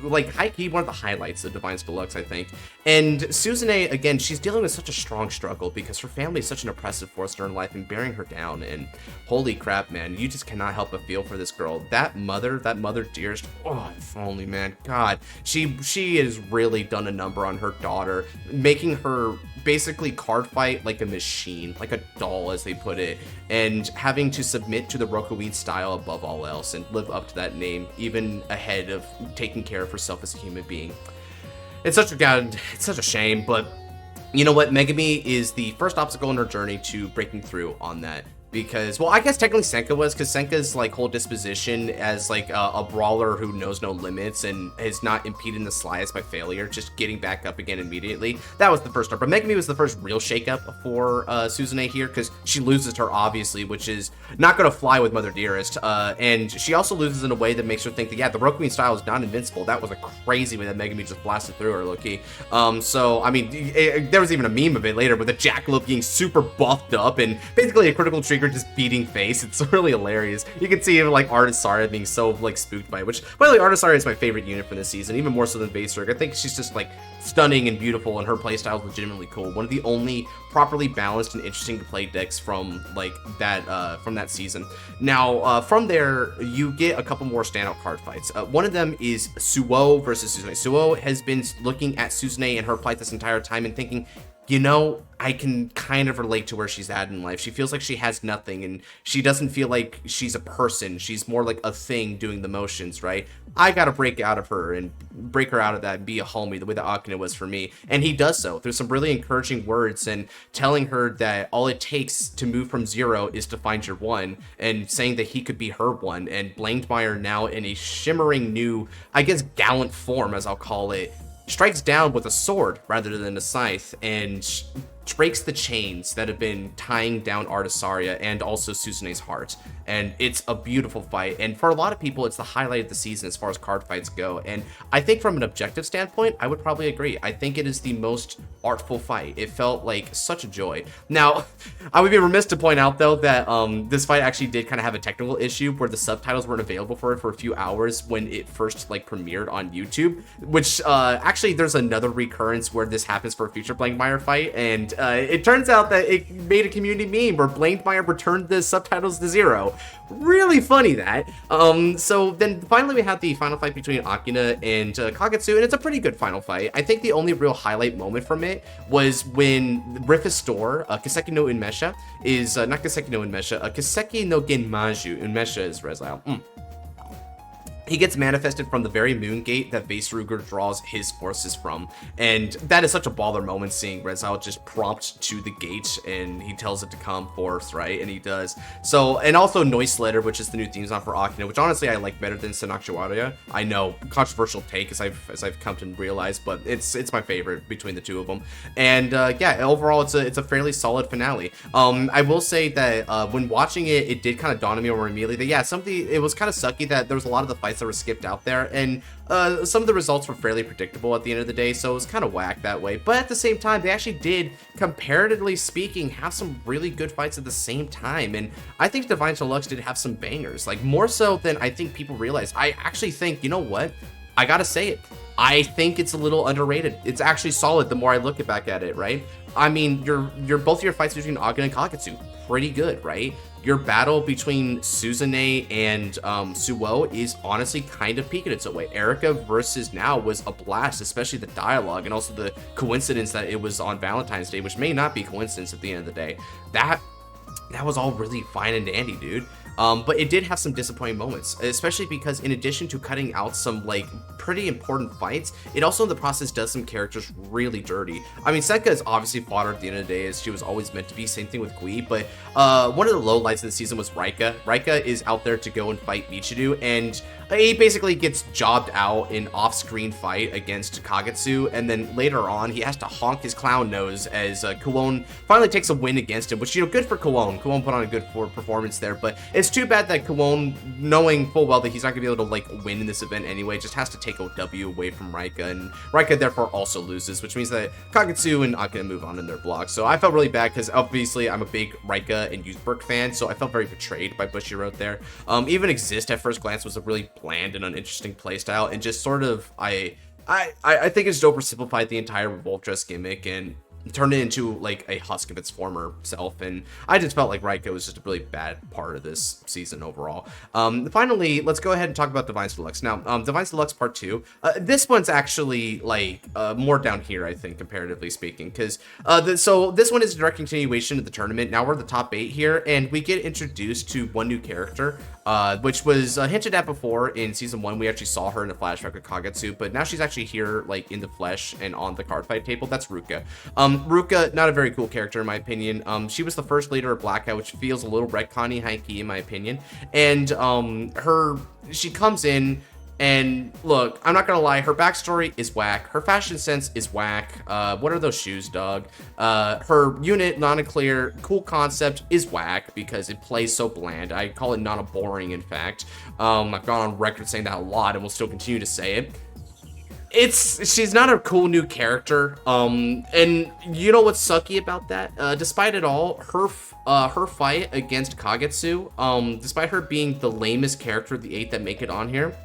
[SPEAKER 1] Like, high-key, one of the highlights of Divine Deluxe, I think. And Suzune, again, she's dealing with such a strong struggle because her family is such an oppressive force in her life and bearing her down, and holy crap, man, you just cannot help but feel for this girl. That mother dearest, oh, if only, man, God, she has really done a number on her daughter, making her basically card fight like a machine, like a doll, as they put it, and having to submit to the Rokuin style above all else and live up to that name, even ahead of taking care of herself as a human being. It's such a shame, but you know what? Megami is the first obstacle in her journey to breaking through on that. because, well, I guess technically Senka was, because Senka's like whole disposition as like a brawler who knows no limits and is not impeded in the slightest by failure, just getting back up again immediately. That was the first start. But Megumi was the first real shakeup for Suzune here, because she loses her obviously, which is not going to fly with Mother Dearest. And she also loses in a way that makes her think that, yeah, the Rokuin style is not invincible. That was a crazy way that Megumi just blasted through her, low-key. So, I mean, there was even a meme of it later with the Jackalope being super buffed up and basically a critical trigger just beating face. It's really hilarious. You can see like Artisaria being so like spooked by it, which, by the way, Artisaria is my favorite unit for this season, even more so than Baserg. I think she's just like stunning and beautiful, and her playstyle is legitimately cool. One of the only properly balanced and interesting to play decks from like that season. Now, from there, you get a couple more standout card fights. One of them is Suo versus Suzune. Suo has been looking at Suzune and her plight this entire time and thinking, you know, I can kind of relate to where she's at in life. She feels like she has nothing, and she doesn't feel like she's a person. She's more like a thing doing the motions, right? I gotta break out of her and break her out of that and be a homie the way that Akina was for me. And he does so through some really encouraging words and telling her that all it takes to move from 0 is to find your 1, and saying that he could be her 1. And Blankmeyer, now in a shimmering new, I guess, gallant form, as I'll call it, strikes down with a sword rather than a scythe and breaks the chains that have been tying down Artisaria and also Suzune's heart. And it's a beautiful fight, and for a lot of people it's the highlight of the season as far as card fights go. And I think from an objective standpoint, I would probably agree. I think it is the most artful fight. It felt like such a joy. Now, I would be remiss to point out though that this fight actually did kind of have a technical issue where the subtitles weren't available for it for a few hours when it first like premiered on YouTube, which actually there's another recurrence where this happens for a future Blankmeyer fight, and it turns out that it made a community meme where Blankmeyer returned the subtitles to 0. Really funny that. So then finally we have the final fight between Akina and Kagetsu, and it's a pretty good final fight. I think the only real highlight moment from it was when Rifus Store, Kiseki no Unmesha, is, not Kiseki no Unmesha, Kiseki no Genmaju, Unmesha is Rezile. He gets manifested from the very moon gate that Base Ruger draws his forces from. And that is such a baller moment, seeing Rezile just prompt to the gate and he tells it to come forth, right? And he does. So, and also Noise Letter, which is the new theme song for Akina, which honestly I like better than Senakchiwaria. I know, controversial take as I've come to realize, but it's my favorite between the two of them. And yeah, overall it's a fairly solid finale. I will say that when watching it, it did kind of dawn on me more immediately that yeah, it was kind of sucky that there was a lot of the fights that were skipped out there, and some of the results were fairly predictable at the end of the day, so it was kind of whack that way. But at the same time, they actually did, comparatively speaking, have some really good fights at the same time, and I think Divine Deluxe did have some bangers, like more so than I think people realize. I actually think, you know what, I gotta say it, I think it's a little underrated. It's actually solid the more I look back at it, right? I mean, both of your fights between Akina and Kagetsu, pretty good, right? Your battle between Suzune and Suo is honestly kind of peaked its own way. Erica versus Now was a blast, especially the dialogue and also the coincidence that it was on Valentine's Day, which may not be coincidence at the end of the day. That was all really fine and dandy, dude. But it did have some disappointing moments, especially because in addition to cutting out some like pretty important fights, it also in the process does some characters really dirty. I mean, Senka is obviously fodder at the end of the day, as she was always meant to be. Same thing with Gui, but one of the lowlights of the season was Raika. Raika is out there to go and fight Michiru, and he basically gets jobbed out in off-screen fight against Kagetsu, and then later on he has to honk his clown nose as Kuon finally takes a win against him, which, you know, good for Kuon. Kuon put on a good performance there, but it's too bad that Kuon, knowing full well that he's not gonna be able to like win in this event anyway, just has to take a W away from Raika, and Raika therefore also loses, which means that Kagetsu and Akina move on in their blocks. So I felt really bad because obviously I'm a big Raika and Youthberg fan, so I felt very betrayed by Bushiroad there. Even Exist at first glance was a really bland and uninteresting playstyle, and just sort of I think it's oversimplified the entire Overdress gimmick and turned it into like a husk of its former self, and I just felt like Raika was just a really bad part of this season overall. Finally, let's go ahead and talk about Divine Deluxe. Now, Divine Deluxe Part 2, this one's actually like more down here, I think, comparatively speaking, because so this one is a direct continuation of the tournament. Now we're the top 8 here, and we get introduced to one new character. which was hinted at before in season 1. We actually saw her in a flashback with Kagetsu, but now she's actually here, like, in the flesh and on the card fight table. That's Ruka. Ruka, not a very cool character in my opinion. She was the first leader of Blackout, which feels a little retconny high-key in my opinion. And she comes in, and look, I'm not gonna lie, her backstory is whack. Her fashion sense is whack. What are those shoes, dog? Her unit, non-clear, cool concept is whack because it plays so bland. I call it boring, in fact. I've gone on record saying that a lot and will still continue to say it. She's not a cool new character. And you know what's sucky about that? Despite it all, her fight against Kagetsu, despite her being the lamest character of the 8 that make it on here,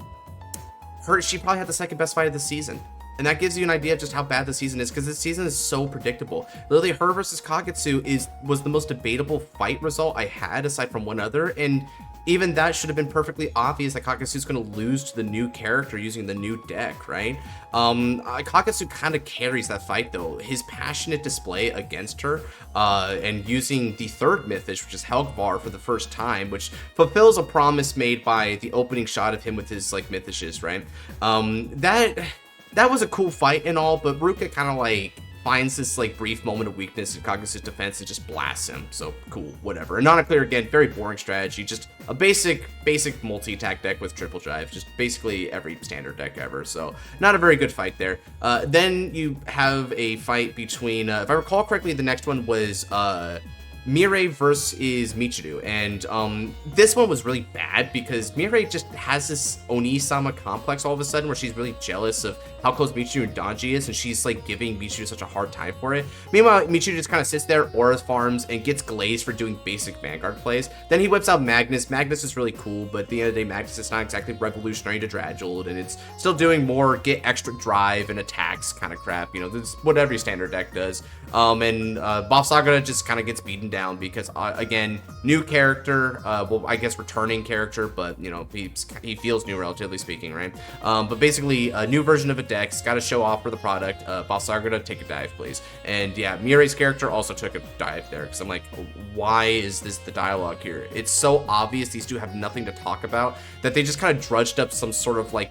[SPEAKER 1] she probably had the second best fight of the season. And that gives you an idea of just how bad the season is, because this season is so predictable. Literally, her versus Kagetsu was the most debatable fight result I had, aside from one other, and even that should have been perfectly obvious that Kagetsu's going to lose to the new character using the new deck, right? Kagetsu kind of carries that fight, though. His passionate display against her, and using the third Mythish, which is Helgvar, for the first time, which fulfills a promise made by the opening shot of him with his, like, Mythishes, right? That was a cool fight and all, but Ruka kind of, like, finds this, like, brief moment of weakness in Kagetsu's defense and just blasts him. So, cool, whatever. And non-clear, again, very boring strategy. Just a basic multi-attack deck with triple drive. Just basically every standard deck ever. So, not a very good fight there. Then you have a fight between, if I recall correctly, the next one was, Mirai versus Michiru, and this one was really bad because Mirai just has this Oni-sama complex all of a sudden where she's really jealous of how close Michiru and Donji is, and she's like giving Michiru such a hard time for it. Meanwhile, Michiru just kind of sits there, auras farms, and gets glazed for doing basic Vanguard plays. Then he whips out Magnus. Magnus is really cool, but at the end of the day, Magnus is not exactly revolutionary to Draguled, and it's still doing more get extra drive and attacks kind of crap. You know, this is what every standard deck does. Boss Sagara just kind of gets beaten down because, again, new character, well, I guess returning character, but, you know, he feels new, relatively speaking, right? But basically, a new version of a deck's got to show off for the product. Boss Sagara, take a dive, please. And yeah, Mirai's character also took a dive there, because I'm like, why is this the dialogue here? It's so obvious these two have nothing to talk about that they just kind of drudged up some sort of, like,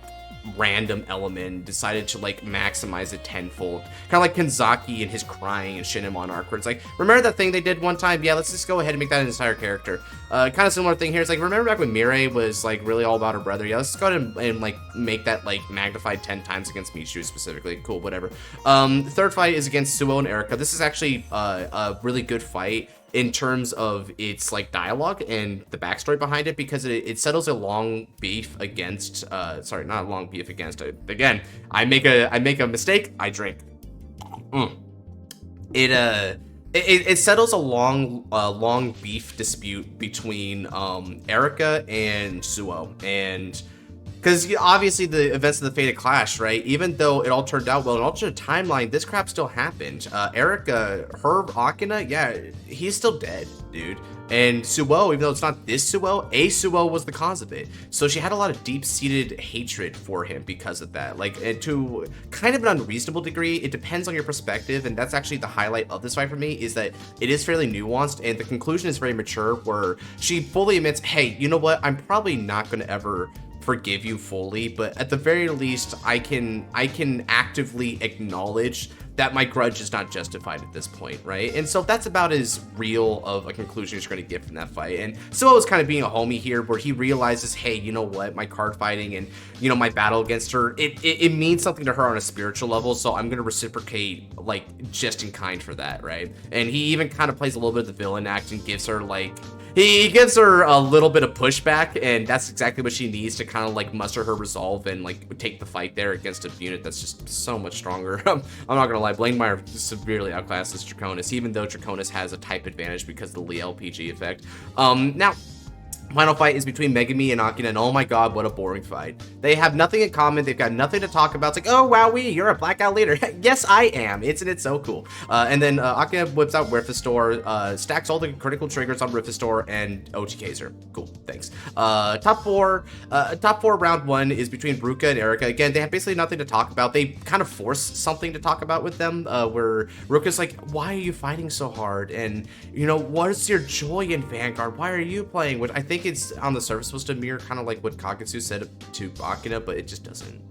[SPEAKER 1] random element, decided to, like, maximize it tenfold. Kind of like Kanzaki and his crying and Shinamon arc, where it's like, remember that thing they did one time? Yeah, let's just go ahead and make that an entire character. Kind of similar thing here. It's like, remember back when Mirai was, like, really all about her brother? Yeah, let's just go ahead and like, make that, like, magnified 10 times against Michiru specifically. Cool, whatever. The third fight is against Suo and Erika. This is actually a really good fight in terms of its, like, dialogue and the backstory behind it, because it settles a long beef against, sorry, not a long beef against, again, I make a mistake, I drink. It settles a long beef dispute between Erika and Suo, and because obviously the events of the Fated Clash, right? Even though it all turned out well in alternate timeline, this crap still happened. Erika, her Akina, yeah, he's still dead, dude. And Suo, even though it's not this Suo, a Suo was the cause of it. So she had a lot of deep-seated hatred for him because of that. Like, and to kind of an unreasonable degree, it depends on your perspective, and that's actually the highlight of this fight for me, is that it is fairly nuanced, and the conclusion is very mature, where she fully admits, hey, you know what, I'm probably not going to ever forgive you fully, but at the very least, I can actively acknowledge that my grudge is not justified at this point, right? And so that's about as real of a conclusion you're going to get from that fight. And Suo is kind of being a homie here, where he realizes, hey, you know what, my card fighting and, you know, my battle against her, it means something to her on a spiritual level, so I'm going to reciprocate, like, just in kind for that, right? And he even kind of plays a little bit of the villain act and gives her, like, he gives her a little bit of pushback, and that's exactly what she needs to kind of, like, muster her resolve and, like, take the fight there against a unit that's just so much stronger. I'm not gonna lie, Blademeyer severely outclasses Draconis, even though Draconis has a type advantage because of the Lee LPG effect. Now, final fight is between Megami and Akina, and oh my god, what a boring fight. They have nothing in common, they've got nothing to talk about. It's like, oh wowee, you're a blackout leader. Yes, I am. Isn't it so cool? And then Akina whips out Rifistor, stacks all the critical triggers on Rifistor, and OTKs her. Cool, thanks. Top four round one is between Ruka and Erika. Again, they have basically nothing to talk about. They kind of force something to talk about with them, where Ruka's like, why are you fighting so hard? And, you know, what is your joy in Vanguard? Why are you playing? Which I think think it's on the surface supposed to mirror kind of like what Kagetsu said to Akina, but it just doesn't.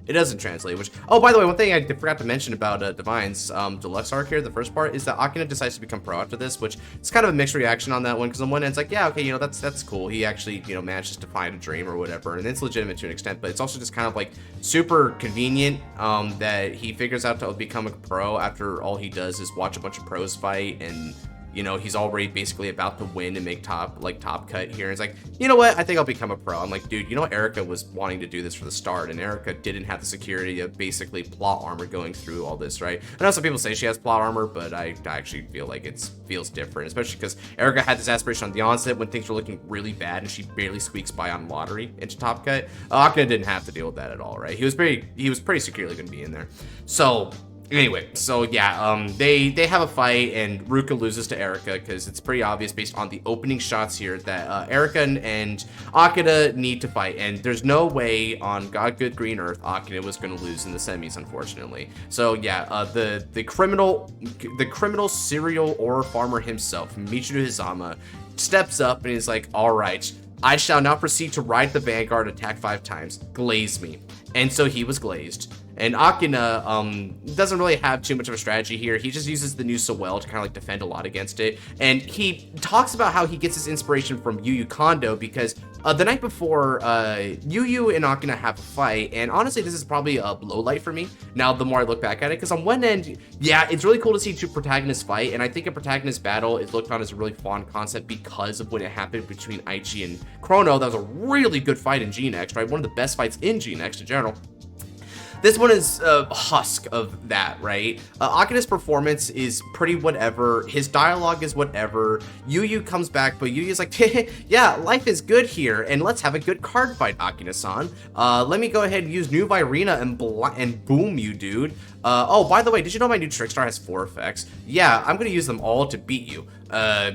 [SPEAKER 1] It doesn't translate, which, oh, by the way, one thing I forgot to mention about Divine's deluxe arc here, the first part, is that Akina decides to become pro after this, which it's kind of a mixed reaction on that one, because on one end, it's like, yeah, okay, you know, that's cool. He actually, you know, manages to find a dream or whatever, and it's legitimate to an extent, but it's also just kind of like super convenient that he figures out to become a pro after all he does is watch a bunch of pros fight, and you know, he's already basically about to win and make top cut here. And it's like, you know what? I think I'll become a pro. I'm like, dude, you know, Erica was wanting to do this for the start, and Erica didn't have the security of basically plot armor going through all this, right? I know some people say she has plot armor, but I actually feel like it feels different, especially because Erica had this aspiration on the onset when things were looking really bad and she barely squeaks by on lottery into top cut. Akina didn't have to deal with that at all, right? He was pretty securely going to be in there. So anyway, so yeah, they have a fight and Ruka loses to Erica because it's pretty obvious based on the opening shots here that Erica and Akina need to fight, and there's no way on God Good Green Earth Akina was going to lose in the semis, unfortunately. So yeah, the criminal serial ore farmer himself, Michiru Hizama, steps up and he's like, all right, I shall now proceed to ride the Vanguard, attack 5 times, glaze me. And so he was glazed. And Akina doesn't really have too much of a strategy here. He just uses the new Sewell to kind of like defend a lot against it. And he talks about how he gets his inspiration from Yu Kondo because the night before, Yu and Akina have a fight. And honestly, this is probably a low light for me now the more I look back at it. Because on one end, yeah, it's really cool to see 2 protagonists fight. And I think a protagonist battle is looked on as a really fun concept because of when it happened between Aichi and Chrono. That was a really good fight in G-Next, right? One of the best fights in G-Next in general. This one is a husk of that, right? Akina's performance is pretty whatever. His dialogue is whatever. Yu comes back, but Yu's like, yeah, life is good here, and let's have a good card fight, Akina-san. Let me go ahead and use new Virina and boom you, dude. Oh, by the way, did you know my new Trickstar has 4 effects? Yeah, I'm gonna use them all to beat you.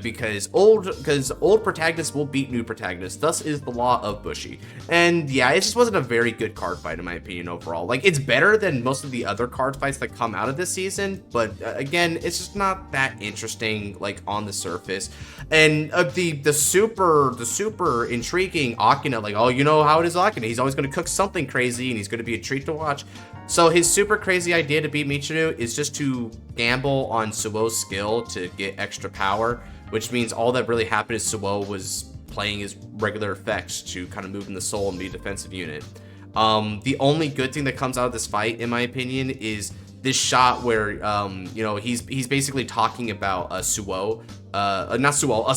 [SPEAKER 1] Because old protagonists will beat new protagonists. Thus is the law of Bushi. And yeah, it just wasn't a very good card fight in my opinion overall. Like, it's better than most of the other card fights that come out of this season, but again, it's just not that interesting, like, on the surface. And the super intriguing Akina, like, oh, you know how it is Akina. He's always going to cook something crazy and he's going to be a treat to watch. So his super crazy idea to beat Michiru is just to gamble on Suo's skill to get extra power, which means all that really happened is Suo was playing his regular effects to kind of move in the soul and be a defensive unit. The only good thing that comes out of this fight, in my opinion, is this shot where, you know, he's basically talking about Suo. Not Sewell,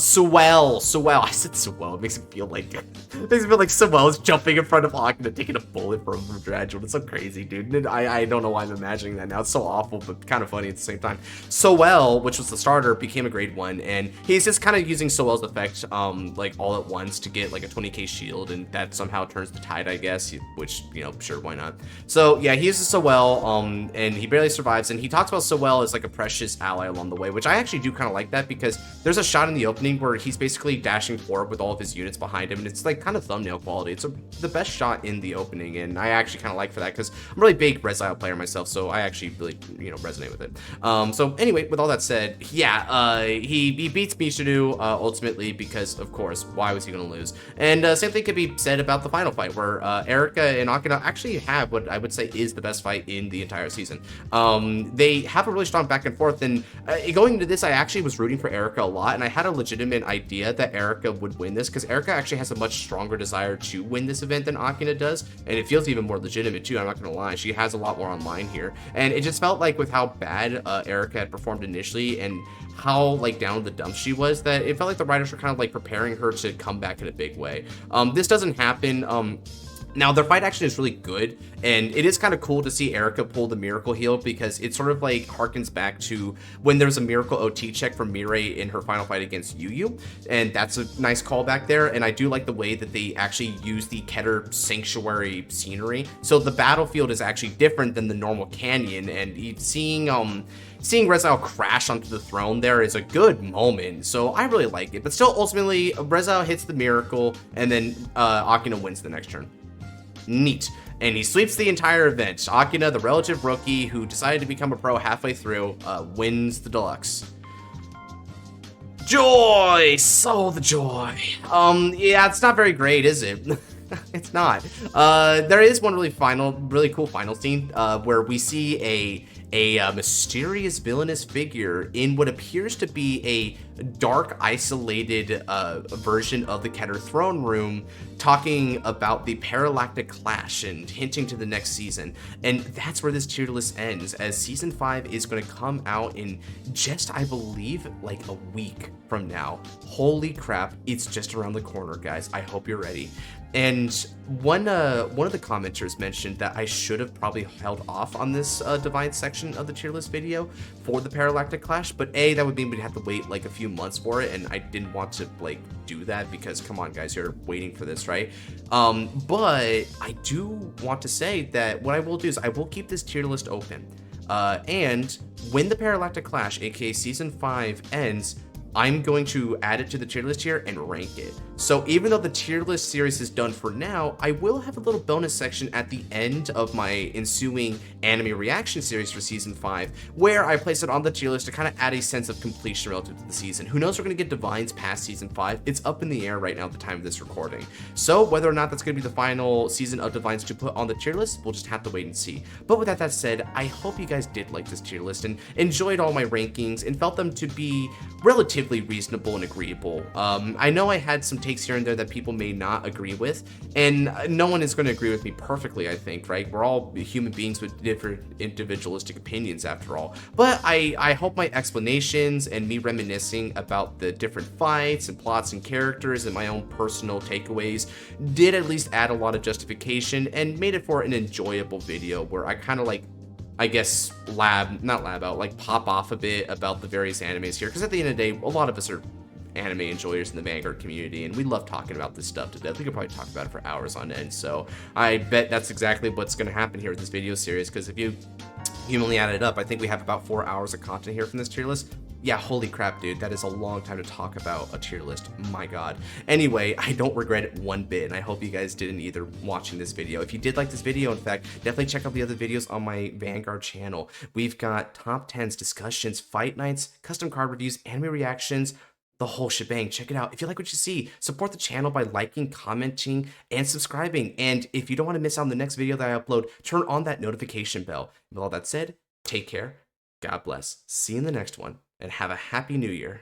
[SPEAKER 1] Sewell. I said Sewell. It makes me feel like Sewell's jumping in front of Akina, taking a bullet from Graduate. It's so crazy, dude. And I don't know why I'm imagining that now. It's so awful, but kind of funny at the same time. Sewell, which was the starter, became a grade 1, and he's just kind of using Sewell's effect, like all at once to get like a 20k shield, and that somehow turns the tide, I guess. Which, you know, sure, why not? So yeah, he uses Sewell, and he barely survives, and he talks about Sewell as like a precious ally along the way, which I actually do kind of like that because there's a shot in the opening where he's basically dashing forward with all of his units behind him, and it's like kind of thumbnail quality. It's the best shot in the opening, and I actually kind of like for that because I'm a really big Resile player myself, so I actually really, you know, resonate with it. So anyway, with all that said, yeah, he beats Michiru ultimately because, of course, why was he going to lose? And same thing could be said about the final fight where Erica and Akina actually have what I would say is the best fight in the entire season. They have a really strong back and forth, and going into this, I actually was rooting for Erica a lot, and I had a legitimate idea that Erica would win this because Erica actually has a much stronger desire to win this event than Akina does, and it feels even more legitimate too. I'm not gonna lie, she has a lot more online here, and it just felt like with how bad Erica had performed initially and how like down the dumps she was, that it felt like the writers were kind of like preparing her to come back in a big way. This doesn't happen. Now, their fight actually is really good, and it is kind of cool to see Erica pull the Miracle Heal because it sort of like harkens back to when there was a Miracle OT check from Mirai in her final fight against Yu, and that's a nice callback there. And I do like the way that they actually use the Keter Sanctuary scenery. So the battlefield is actually different than the normal canyon, and seeing Resile crash onto the throne there is a good moment, so I really like it. But still, ultimately, Resile hits the Miracle, and then Akina wins the next turn. Neat. And he sweeps the entire event. Akina, the relative rookie who decided to become a pro halfway through, wins the deluxe. Joy! So the joy. Yeah, it's not very great, is it? It's not. There is one really cool final scene where we see a mysterious villainous figure in what appears to be a dark, isolated version of the Keter throne room, talking about the Paralactic Clash and hinting to the next season. And that's where this tier list ends, as season 5 is going to come out in just, I believe, like a week from now. Holy crap, it's just around the corner, guys. I hope you're ready. And one of the commenters mentioned that I should have probably held off on this Divine section of the tier list video for the Paralactic Clash, but A, that would mean we'd have to wait like a few months for it, and I didn't want to like do that because come on guys, you're waiting for this, right? But I do want to say that what I will do is I will keep this tier list open. And when the Paralactic Clash, aka season 5, ends, I'm going to add it to the tier list here and rank it. So even though the tier list series is done for now, I will have a little bonus section at the end of my ensuing anime reaction series for season 5, where I place it on the tier list to kind of add a sense of completion relative to the season. Who knows, we're going to get Divines past season 5. It's up in the air right now at the time of this recording. So whether or not that's going to be the final season of Divines to put on the tier list, we'll just have to wait and see. But with that said, I hope you guys did like this tier list and enjoyed all my rankings and felt them to be relatively reasonable and agreeable. I know I had some takes here and there that people may not agree with, and no one is going to agree with me perfectly, I think, right? We're all human beings with different individualistic opinions after all. But I hope my explanations and me reminiscing about the different fights and plots and characters and my own personal takeaways did at least add a lot of justification and made it for an enjoyable video where I kind of like, I guess, pop off a bit about the various animes here, because at the end of the day, a lot of us are anime enjoyers in the Vanguard community, and we love talking about this stuff to death. We could probably talk about it for hours on end, so I bet that's exactly what's going to happen here with this video series, because if you humanly add it up, I think we have about 4 hours of content here from this tier list. Yeah, holy crap, dude, that is a long time to talk about a tier list. My god. Anyway, I don't regret it one bit, and I hope you guys didn't either watching this video. If you did like this video, in fact, definitely check out the other videos on my Vanguard channel. We've got top 10s, discussions, fight nights, custom card reviews, anime reactions, the whole shebang. Check it out. If you like what you see, support the channel by liking, commenting, and subscribing. And if you don't want to miss out on the next video that I upload, turn on that notification bell. With all that said, take care, God bless, see you in the next one, and have a happy new year.